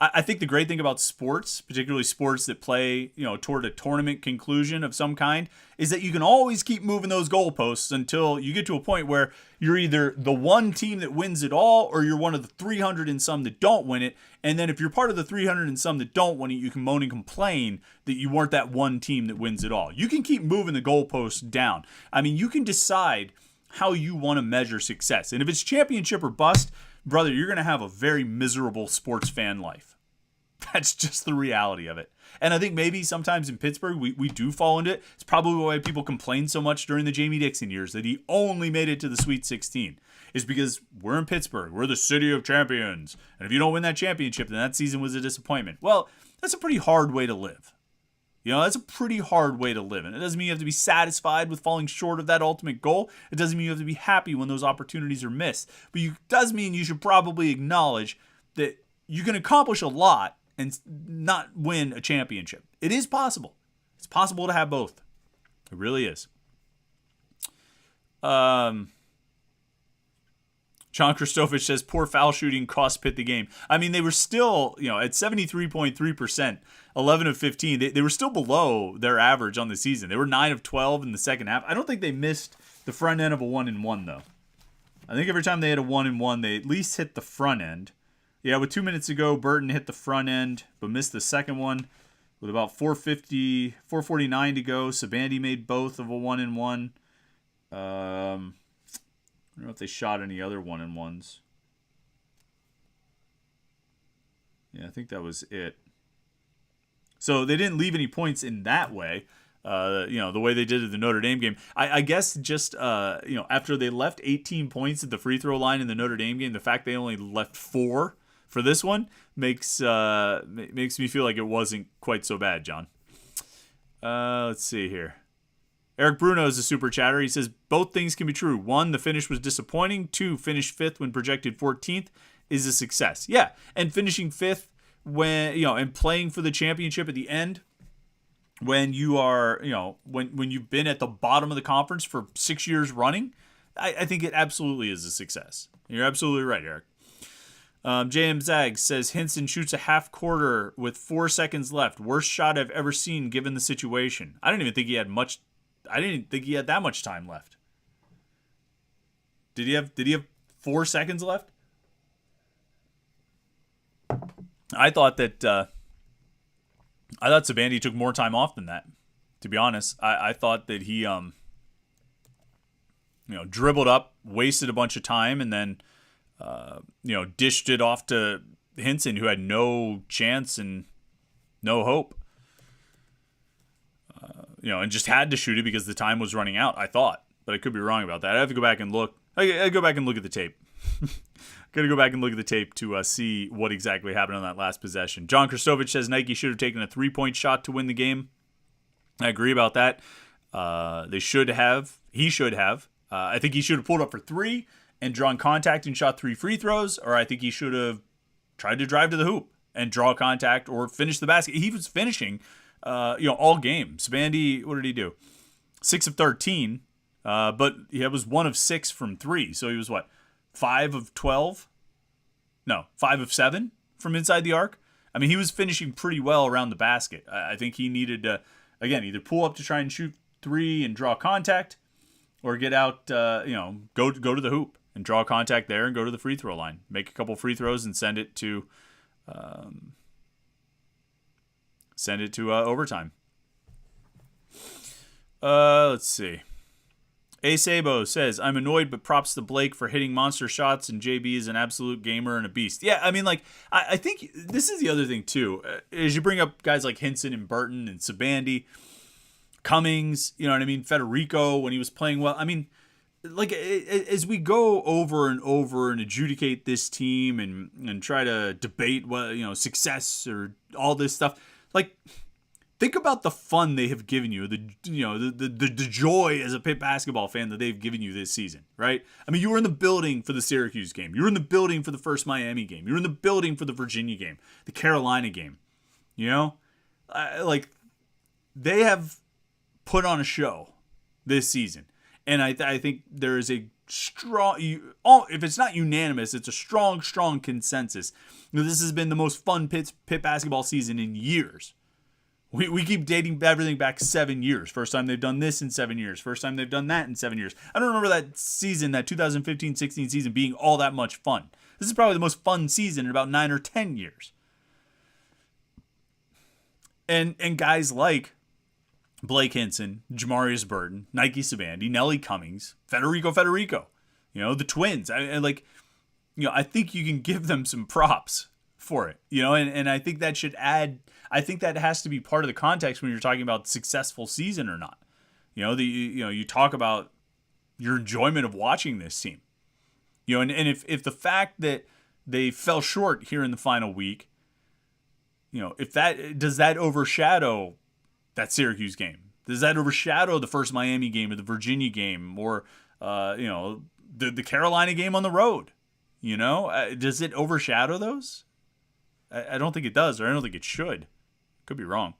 I think the great thing about sports, particularly sports that play, toward a tournament conclusion of some kind, is that you can always keep moving those goalposts until you get to a point where you're either the one team that wins it all or you're one of the 300 and some that don't win it. And then if you're part of the 300 and some that don't win it, you can moan and complain that you weren't that one team that wins it all. You can keep moving the goalposts down. I mean, you can decide how you want to measure success. And if it's championship or bust, brother, you're going to have a very miserable sports fan life. That's just the reality of it. And I think maybe sometimes in Pittsburgh, we do fall into it. It's probably why people complain so much during the Jamie Dixon years that he only made it to the Sweet 16. Is because we're in Pittsburgh. We're the city of champions. And if you don't win that championship, then that season was a disappointment. Well, that's a pretty hard way to live. That's a pretty hard way to live. And it doesn't mean you have to be satisfied with falling short of that ultimate goal. It doesn't mean you have to be happy when those opportunities are missed. But it does mean you should probably acknowledge that you can accomplish a lot and not win a championship. It is possible. It's possible to have both. It really is. John Christofich says, poor foul shooting cost Pitt the game. I mean, they were still, at 73.3%, 11 of 15. They were still below their average on the season. They were 9 of 12 in the second half. I don't think they missed the front end of a 1-and-1, though. I think every time they had a 1-and-1, they at least hit the front end. Yeah, with 2 minutes to go, Burton hit the front end, but missed the second one. With about 4:49 to go, Sabandi made both of a 1-and-1. I don't know if they shot any other 1-and-1s. Yeah, I think that was it. So they didn't leave any points in that way, the way they did at the Notre Dame game. I guess just, after they left 18 points at the free throw line in the Notre Dame game, the fact they only left 4 for this one makes me feel like it wasn't quite so bad, John. Let's see here. Eric Bruno is a super chatter. He says, both things can be true. 1, the finish was disappointing. 2, finish 5th when projected 14th is a success. Yeah, and finishing 5th when, and playing for the championship at the end when you are, when you've been at the bottom of the conference for 6 years running, I think it absolutely is a success. You're absolutely right, Eric. JM Zags says, Hinson shoots a half quarter with 4 seconds left. Worst shot I've ever seen given the situation. I didn't think he had that much time left. Did he have 4 seconds left? I thought Sabandi took more time off than that, to be honest. I thought that he dribbled up, wasted a bunch of time, and then dished it off to Hinson, who had no chance and no hope. And just had to shoot it because the time was running out, I thought. But I could be wrong about that. I have to go back and look. I go back and look at the tape. Got to go back and look at the tape to see what exactly happened on that last possession. John Christovich says Nike should have taken a 3-point shot to win the game. I agree about that. They should have. He should have. I think he should have pulled up for 3 and drawn contact and shot 3 free throws. Or I think he should have tried to drive to the hoop and draw contact or finish the basket. He was finishing all game. Sabandi, what did he do? 6 of 13, but he was 1 of 6 from 3. So he was 5 of 12? No, 5 of 7 from inside the arc. I mean, he was finishing pretty well around the basket. I think he needed to, again, either pull up to try and shoot 3 and draw contact, or get out, go to the hoop and draw contact there and go to the free throw line. Make a couple free throws and send it to overtime. Let's see. Sabo says, I'm annoyed, but props to Blake for hitting monster shots, and JB is an absolute gamer and a beast. Yeah, I mean, I think this is the other thing, too. As you bring up guys like Hinson and Burton and Sabandi, Cummings, you know what I mean? Federico, when he was playing well. I mean, as we go over and over and adjudicate this team and try to debate success or all this stuff, think about the fun they have given you, the joy as a Pitt basketball fan that they've given you this season, right? I mean, you were in the building for the Syracuse game. You were in the building for the first Miami game. You were in the building for the Virginia game, the Carolina game. They have put on a show this season. And I think there is a strong, if it's not unanimous, it's a strong consensus that this has been the most fun Pitt basketball season in years. We keep dating everything back 7 years. First time they've done this in 7 years. First time they've done that in 7 years. I don't remember that season, that 2015-16 season, being all that much fun. This is probably the most fun season in about 9 or 10 years. And guys like Blake Hinson, Jamarius Burton, Nike Sabandi, Nelly Cummings, Federico, the twins. I think you can give them some props for it, and I think that should add. I think that has to be part of the context when you're talking about successful season or not. You talk about your enjoyment of watching this team. And if the fact that they fell short here in the final week, if that does that overshadow that Syracuse game? Does that overshadow the first Miami game or the Virginia game or the Carolina game on the road? Does it overshadow those? I don't think it does, or I don't think it should. Could be wrong.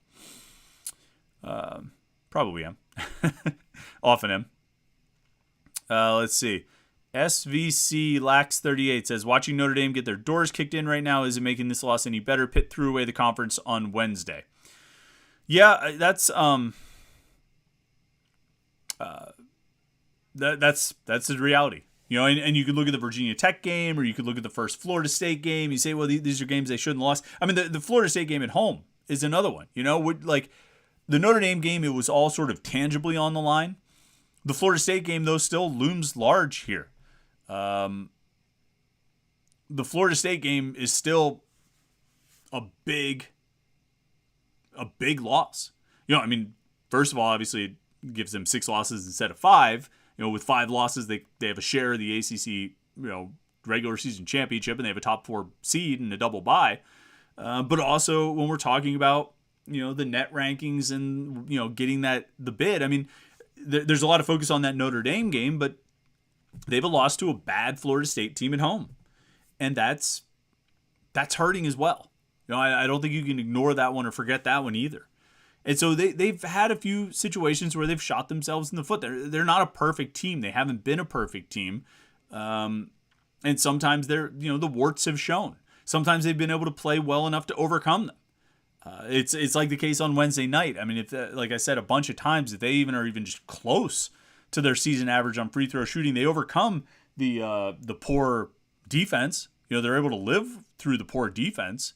Probably am. Often am. Let's see. SVC Lax 38 says, watching Notre Dame get their doors kicked in right now isn't making this loss any better. Pitt threw away the conference on Wednesday. Yeah, that's that's the reality. And you could look at the Virginia Tech game, or you could look at the first Florida State game. You say, well, these are games they shouldn't have lost. I mean, the Florida State game at home is another one. Like the Notre Dame game, it was all sort of tangibly on the line. The Florida State game, though, still looms large here. The Florida State game is still a big loss. I mean, first of all, obviously it gives them 6 losses instead of 5. With 5 losses, they have a share of the ACC, regular season championship, and they have a top 4 seed and a double bye. But also when we're talking about, the net rankings and, getting the bid, I mean, there's a lot of focus on that Notre Dame game, but they've lost to a bad Florida State team at home. And that's hurting as well. I don't think you can ignore that one or forget that one either. And so they've had a few situations where they've shot themselves in the foot. They're not a perfect team. They haven't been a perfect team. And sometimes the warts have shown. Sometimes they've been able to play well enough to overcome them. It's like the case on Wednesday night. I mean, if like I said a bunch of times, if they are even just close to their season average on free throw shooting, they overcome the poor defense. They're able to live through the poor defense.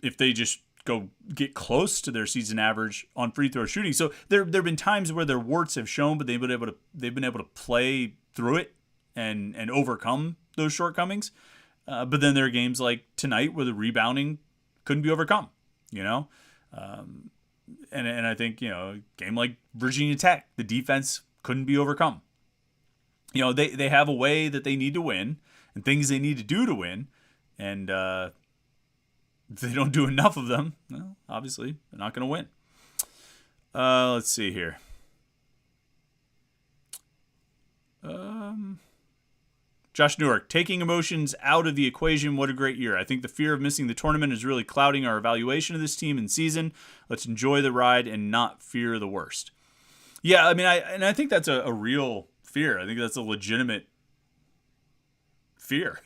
If they just go get close to their season average on free throw shooting. So there have been times where their warts have shown, but they've been able to play through it and overcome those shortcomings. But then there are games like tonight where the rebounding couldn't be overcome, and I think, a game like Virginia Tech, the defense couldn't be overcome. They have a way that they need to win and things they need to do to win. And if they don't do enough of them, well, obviously they're not going to win. Let's see here. Josh Newark, taking emotions out of the equation, what a great year. I think the fear of missing the tournament is really clouding our evaluation of this team and season. Let's enjoy the ride and not fear the worst. Yeah, I mean, I think that's a real fear. I think that's a legitimate fear,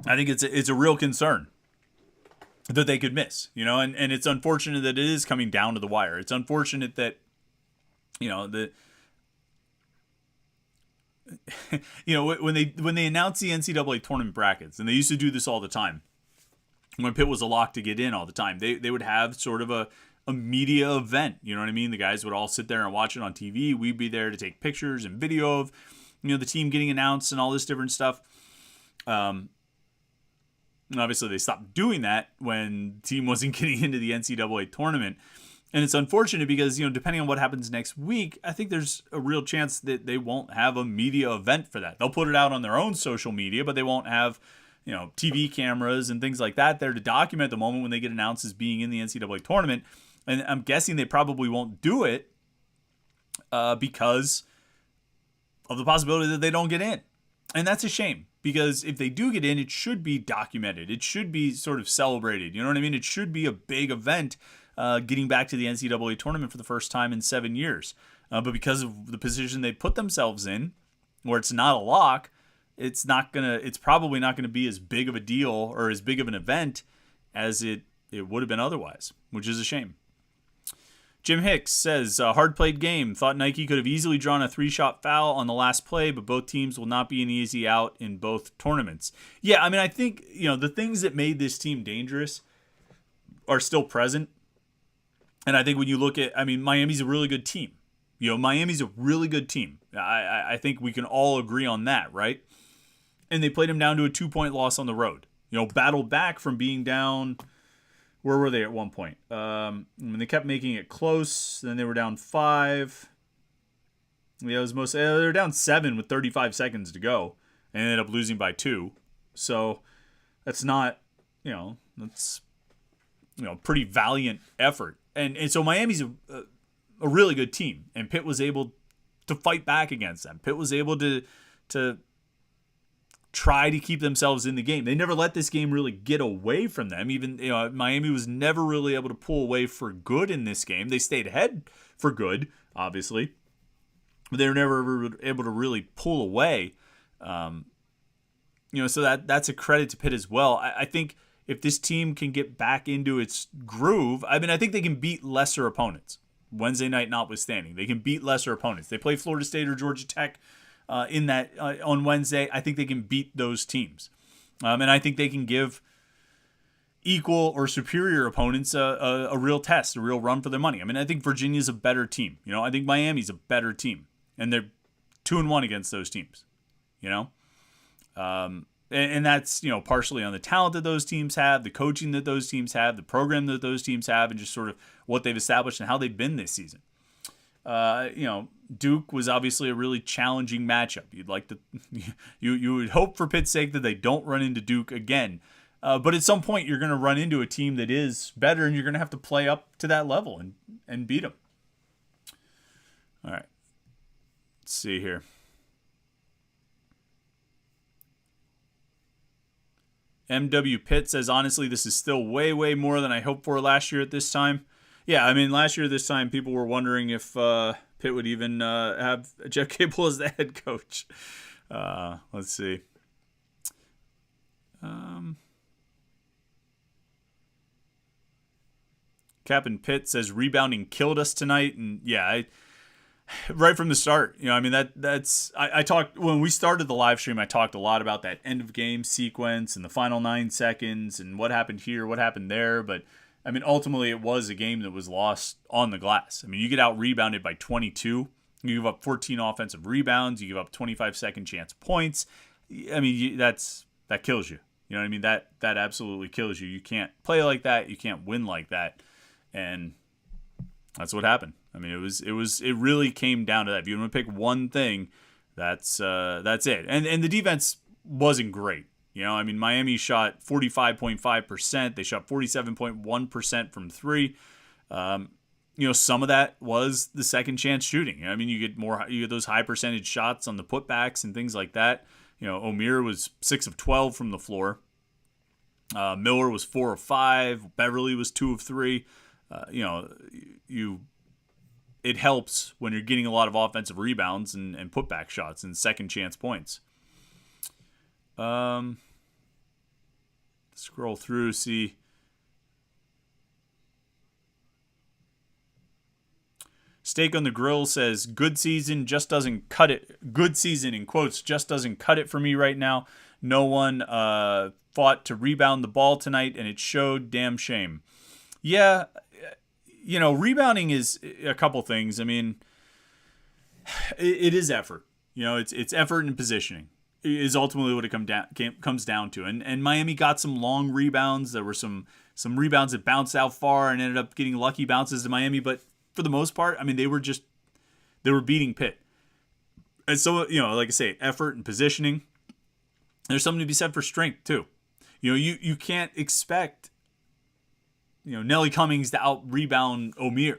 I think it's a real concern that they could miss, and it's unfortunate that it is coming down to the wire. It's unfortunate that, when they announced the NCAA tournament brackets, and they used to do this all the time, when Pitt was a lock to get in all the time, they would have sort of a media event. You know what I mean? The guys would all sit there and watch it on TV. We'd be there to take pictures and video of, the team getting announced and all this different stuff. And obviously they stopped doing that when the team wasn't getting into the NCAA tournament. And it's unfortunate because, depending on what happens next week, I think there's a real chance that they won't have a media event for that. They'll put it out on their own social media, but they won't have, TV cameras and things like that there to document the moment when they get announced as being in the NCAA tournament. And I'm guessing they probably won't do it because of the possibility that they don't get in. And that's a shame, because if they do get in, it should be documented. It should be sort of celebrated. You know what I mean? It should be a big event. Getting back to the NCAA tournament for the first time in 7 years. But because of the position they put themselves in, where it's not a lock, it's probably not gonna be as big of a deal or as big of an event as it would have been otherwise, which is a shame. Jim Hicks says, hard played game. Thought Nike could have easily drawn a 3-shot foul on the last play, but both teams will not be an easy out in both tournaments. Yeah, I mean, I think, the things that made this team dangerous are still present. And I think when you look at, Miami's a really good team. Miami's a really good team. I think we can all agree on that, right? and they played them down to a 2-point loss on the road. Battled back from being down. Where were they at one point? When they kept making it close, then they were down 5. Yeah, it was they were down 7 with 35 seconds to go, and ended up losing by 2. So that's not, that's pretty valiant effort. And so Miami's a really good team, and Pitt was able to fight back against them. Pitt was able to try to keep themselves in the game. They never let this game really get away from them. Even Miami was never really able to pull away for good in this game. They stayed ahead for good, obviously, but they were never able to really pull away. So that's a credit to Pitt as well. I think if this team can get back into its groove, I think they can beat lesser opponents. Wednesday night notwithstanding, they can beat lesser opponents. They play Florida State or Georgia Tech on Wednesday. I think they can beat those teams, and I think they can give equal or superior opponents a real test, a real run for their money. I think Virginia's a better team. I think Miami's a better team, and they're 2-1 against those teams. And that's partially on the talent that those teams have, the coaching that those teams have, the program that those teams have, and just sort of what they've established and how they've been this season. Duke was obviously a really challenging matchup. You would hope for Pitt's sake that they don't run into Duke again. But at some point you're going to run into a team that is better, and you're going to have to play up to that level and beat them. All right. Let's see here. MW Pitt says, honestly, this is still way, way more than I hoped for last year at this time. Yeah, last year at this time, people were wondering if Pitt would even have Jeff Capel as the head coach. Let's see. Captain Pitt says, rebounding killed us tonight. And yeah, right from the start, I talked when we started the live stream. I talked a lot about that end of game sequence and the final 9 seconds and what happened here, what happened there. But ultimately, it was a game that was lost on the glass. You get out rebounded by 22. You give up 14 offensive rebounds. You give up 25 second chance points. That kills you. That absolutely kills you. You can't play like that. You can't win like that. And that's what happened. It really came down to that. If you want to pick one thing, that's it. And the defense wasn't great. Miami shot 45.5%. They shot 47.1% from 3. Some of that was the second chance shooting. You get those high percentage shots on the putbacks and things like that. Omier was 6 of 12 from the floor. Miller was 4 of 5. Beverly was 2 of 3. It helps when you're getting a lot of offensive rebounds and putback shots and second chance points. Scroll through, see. Steak on the Grill says, good season just doesn't cut it. Good season, in quotes, just doesn't cut it for me right now. No one fought to rebound the ball tonight, and it showed. Damn shame. Yeah, rebounding is a couple things. It is effort. It's effort and positioning is ultimately what it comes down to. And Miami got some long rebounds. There were some rebounds that bounced out far and ended up getting lucky bounces to Miami. But for the most part, they were beating Pitt. And so, like I say, effort and positioning. There's something to be said for strength too. You can't expect Nelly Cummings to out-rebound Omier,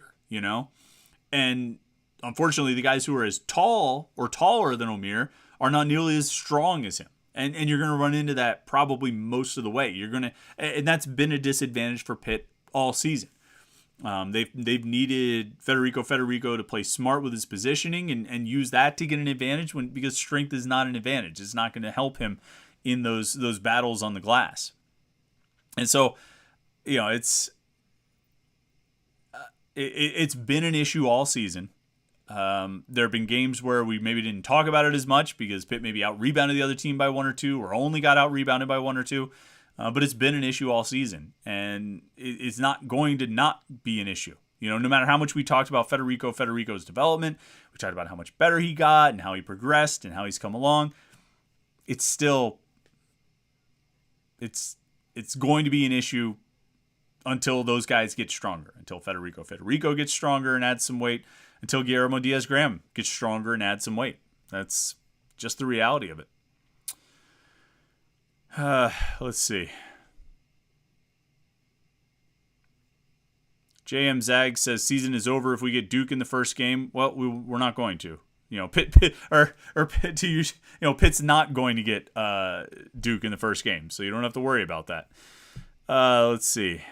And unfortunately, the guys who are as tall or taller than Omier are not nearly as strong as him. And you're going to run into that probably most of the way. And that's been a disadvantage for Pitt all season. They've needed Federico to play smart with his positioning and use that to get an advantage because strength is not an advantage. It's not going to help him in those battles on the glass. And so, it's been an issue all season. There have been games where we maybe didn't talk about it as much because Pitt maybe out-rebounded the other team by 1 or 2 or only got out-rebounded by 1 or 2. But it's been an issue all season, and it's not going to not be an issue. No matter how much we talked about Federico's development, we talked about how much better he got and how he progressed and how he's come along. it's still it's going to be an issue until those guys get stronger, until Federico gets stronger and adds some weight, until Guillermo Diaz-Graham gets stronger and adds some weight. That's just the reality of it. Let's see. JM Zag says season is over if we get Duke in the first game. Well, we're not going to. Pitt to use, Pitt's not going to get Duke in the first game, so you don't have to worry about that. Let's see.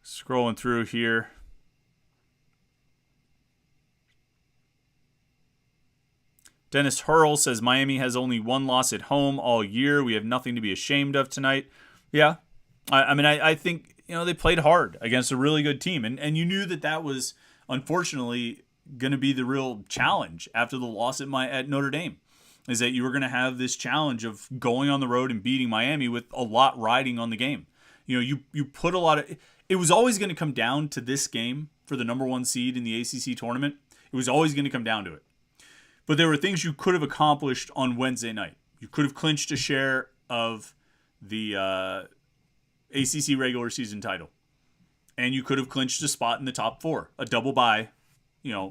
Scrolling through here. Dennis Hurl says Miami has only one loss at home all year. We have nothing to be ashamed of tonight. Yeah. I think, they played hard against a really good team. And you knew that was, unfortunately, going to be the real challenge after the loss at Notre Dame, is that you were going to have this challenge of going on the road and beating Miami with a lot riding on the game. You put a lot of... It was always going to come down to this game for the number one seed in the ACC tournament. It was always going to come down to it. But there were things you could have accomplished on Wednesday night. You could have clinched a share of the ACC regular season title. And you could have clinched a spot in the top four, a double bye,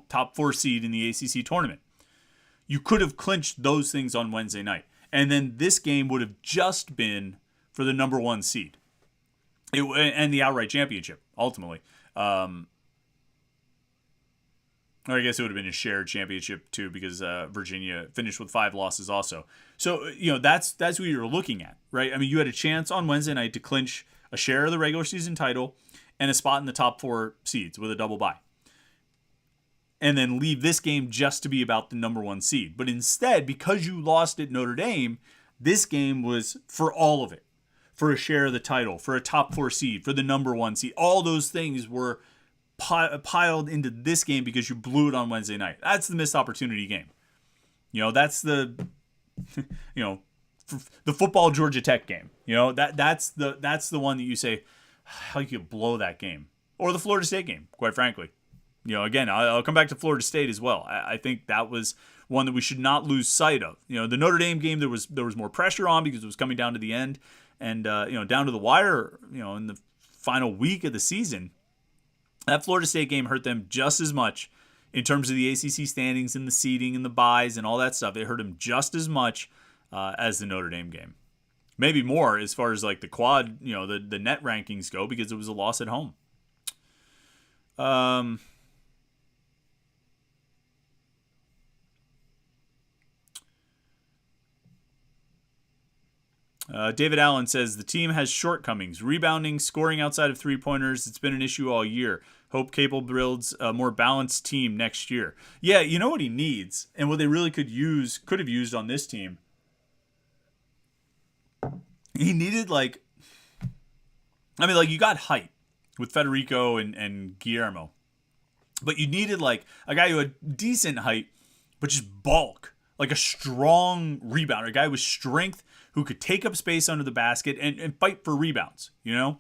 top four seed in the ACC tournament. You could have clinched those things on Wednesday night. And then this game would have just been for the number one seed. And the outright championship, ultimately. Or I guess it would have been a shared championship too, because Virginia finished with 5 losses also. So, that's what you're looking at, right? I mean, you had a chance on Wednesday night to clinch a share of the regular season title and a spot in the top 4 seeds with a double bye. And then leave this game just to be about the number one seed. But instead, because you lost at Notre Dame, this game was for all of it. For a share of the title, for a top 4 seed, for the number one seed. All those things were piled into this game because you blew it on Wednesday night. That's the missed opportunity game. That's the the football Georgia Tech game. That's the one that you say how you could blow that game, or the Florida State game. Quite frankly, again, I'll come back to Florida State as well. I think that was one that we should not lose sight of. The Notre Dame game, there was more pressure on because it was coming down to the end and down to the wire. In the final week of the season. That Florida State game hurt them just as much in terms of the ACC standings and the seeding and the buys and all that stuff. It hurt them just as much as the Notre Dame game. Maybe more as far as like the quad, the net rankings go, because it was a loss at home. David Allen says the team has shortcomings, rebounding, scoring outside of three-pointers. It's been an issue all year. Hope Capel builds a more balanced team next year. Yeah, you know what he needs, and what they really could have used on this team. He needed you got height with Federico and Guillermo, but you needed a guy who had decent height, but just bulk, like a strong rebounder, a guy with strength who could take up space under the basket and fight for rebounds, A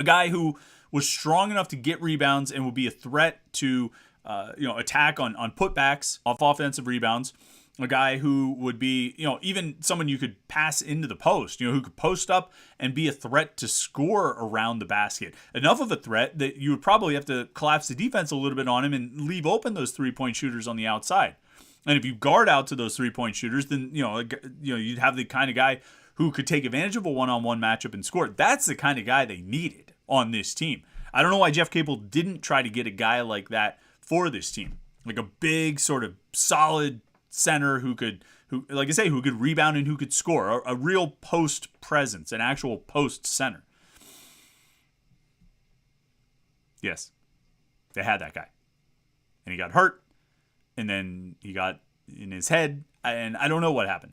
guy who was strong enough to get rebounds and would be a threat to, attack on putbacks off offensive rebounds. A guy who would be, even someone you could pass into the post, who could post up and be a threat to score around the basket. Enough of a threat that you would probably have to collapse the defense a little bit on him and leave open those three-point shooters on the outside. And if you guard out to those three-point shooters, then you'd have the kind of guy who could take advantage of a one-on-one matchup and score. That's the kind of guy they needed on this team. I don't know why Jeff Capel didn't try to get a guy like that for this team, like a big sort of solid center who could rebound and who could score, a real post presence, an actual post center. Yes, they had that guy, and he got hurt. And then he got in his head, and I don't know what happened.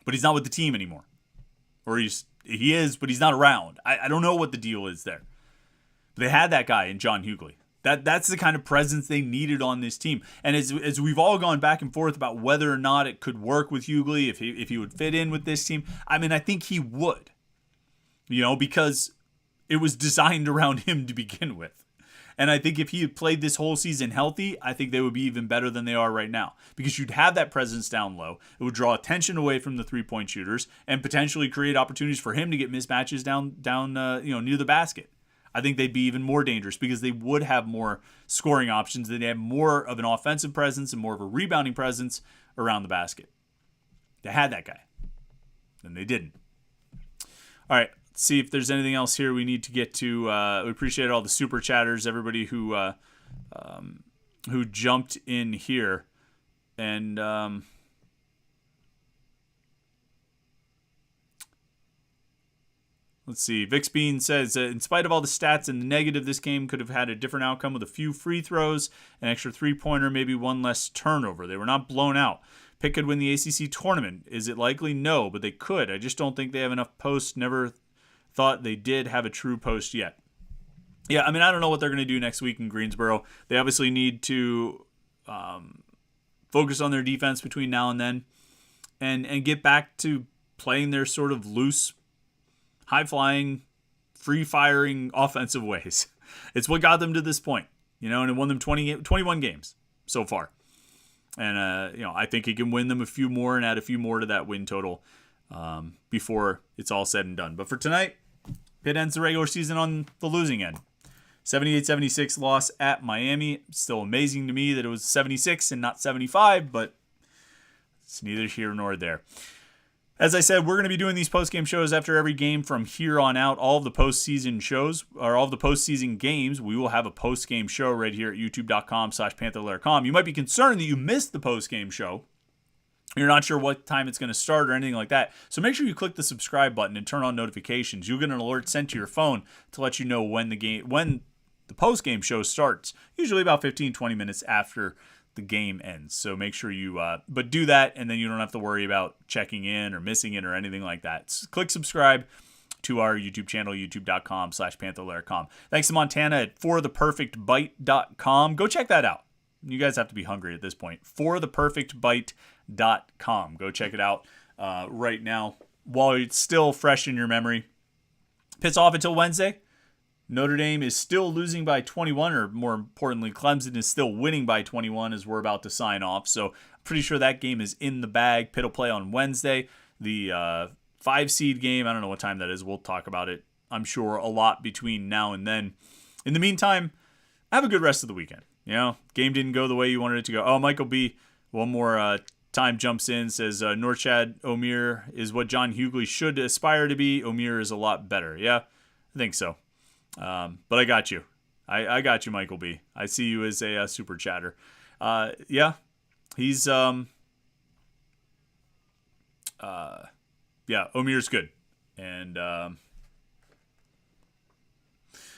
But he's not with the team anymore. Or he is, but he's not around. I don't know what the deal is there. But they had that guy in John Hughley. That's the kind of presence they needed on this team. And as we've all gone back and forth about whether or not it could work with Hughley, if he would fit in with this team, I think he would. Because it was designed around him to begin with. And I think if he had played this whole season healthy, I think they would be even better than they are right now. Because you'd have that presence down low. It would draw attention away from the three-point shooters and potentially create opportunities for him to get mismatches down near the basket. I think they'd be even more dangerous because they would have more scoring options. They'd have more of an offensive presence and more of a rebounding presence around the basket. They had that guy. And they didn't. All right. Let's see if there's anything else here we need to get to. We appreciate all the super chatters, everybody who jumped in here. And let's see. Vix Bean says, in spite of all the stats and the negative, this game could have had a different outcome with a few free throws, an extra three-pointer, maybe one less turnover. They were not blown out. Pitt could win the ACC tournament. Is it likely? No, but they could. I just don't think they have enough posts. Never thought they did have a true post yet. Yeah, I mean, I don't know what they're going to do next week in Greensboro. They obviously need to focus on their defense between now and then and get back to playing their sort of loose, high-flying, free-firing offensive ways. It's what got them to this point, and it won them 21 games so far. And, I think he can win them a few more and add a few more to that win total before it's all said and done. But for tonight, Pitt ends the regular season on the losing end. 78-76 loss at Miami. Still amazing to me that it was 76 and not 75, but it's neither here nor there. As I said, we're going to be doing these post-game shows after every game from here on out. All of the postseason shows, or all of the postseason games, we will have a post-game show right here at youtube.com/Panther-Lair.com. You might be concerned that you missed the post-game show. You're not sure what time it's going to start or anything like that. So make sure you click the subscribe button and turn on notifications. You'll get an alert sent to your phone to let you know when the post-game show starts, usually about 15-20 minutes after the game ends. So make sure you but do that, and then you don't have to worry about checking in or missing it or anything like that. So click subscribe to our YouTube channel, youtube.com/Panther-Lair.com. Thanks to Montana at fortheperfectbite.com. Go check that out. You guys have to be hungry at this point. fortheperfectbite.com. Go check it out right now while it's still fresh in your memory. Pitt's off until Wednesday. Notre Dame is still losing by 21, or more importantly, Clemson is still winning by 21 as we're about to sign off. So I'm pretty sure that game is in the bag. Pitt will play on Wednesday. The 5-seed game, I don't know what time that is. We'll talk about it, I'm sure, a lot between now and then. In the meantime, have a good rest of the weekend. Game didn't go the way you wanted it to go. Oh, Michael B., one more time jumps in, says, Norchad Omir is what John Hughley should aspire to be. Omir is a lot better. Yeah, I think so. But I got you. I got you, Michael B. I see you as a super chatter. Yeah, he's Omir's good, and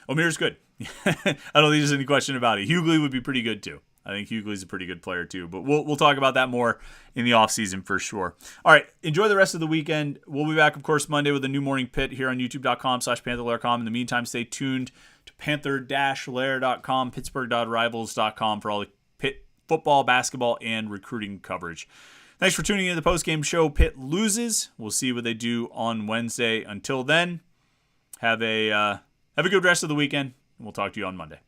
Omir's good. I don't think there's any question about it. Hughley would be pretty good too. I think Hughley's a pretty good player too, but we'll talk about that more in the offseason for sure. All right, enjoy the rest of the weekend. We'll be back, of course, Monday with a new morning pit here on youtube.com/Panther-Lair.com. In the meantime, stay tuned to Panther-Lair.com, Pittsburgh.rivals.com for all the Pitt football, basketball, and recruiting coverage. Thanks for tuning in to the postgame show. Pitt loses. We'll see what they do on Wednesday. Until then, have a good rest of the weekend, and we'll talk to you on Monday.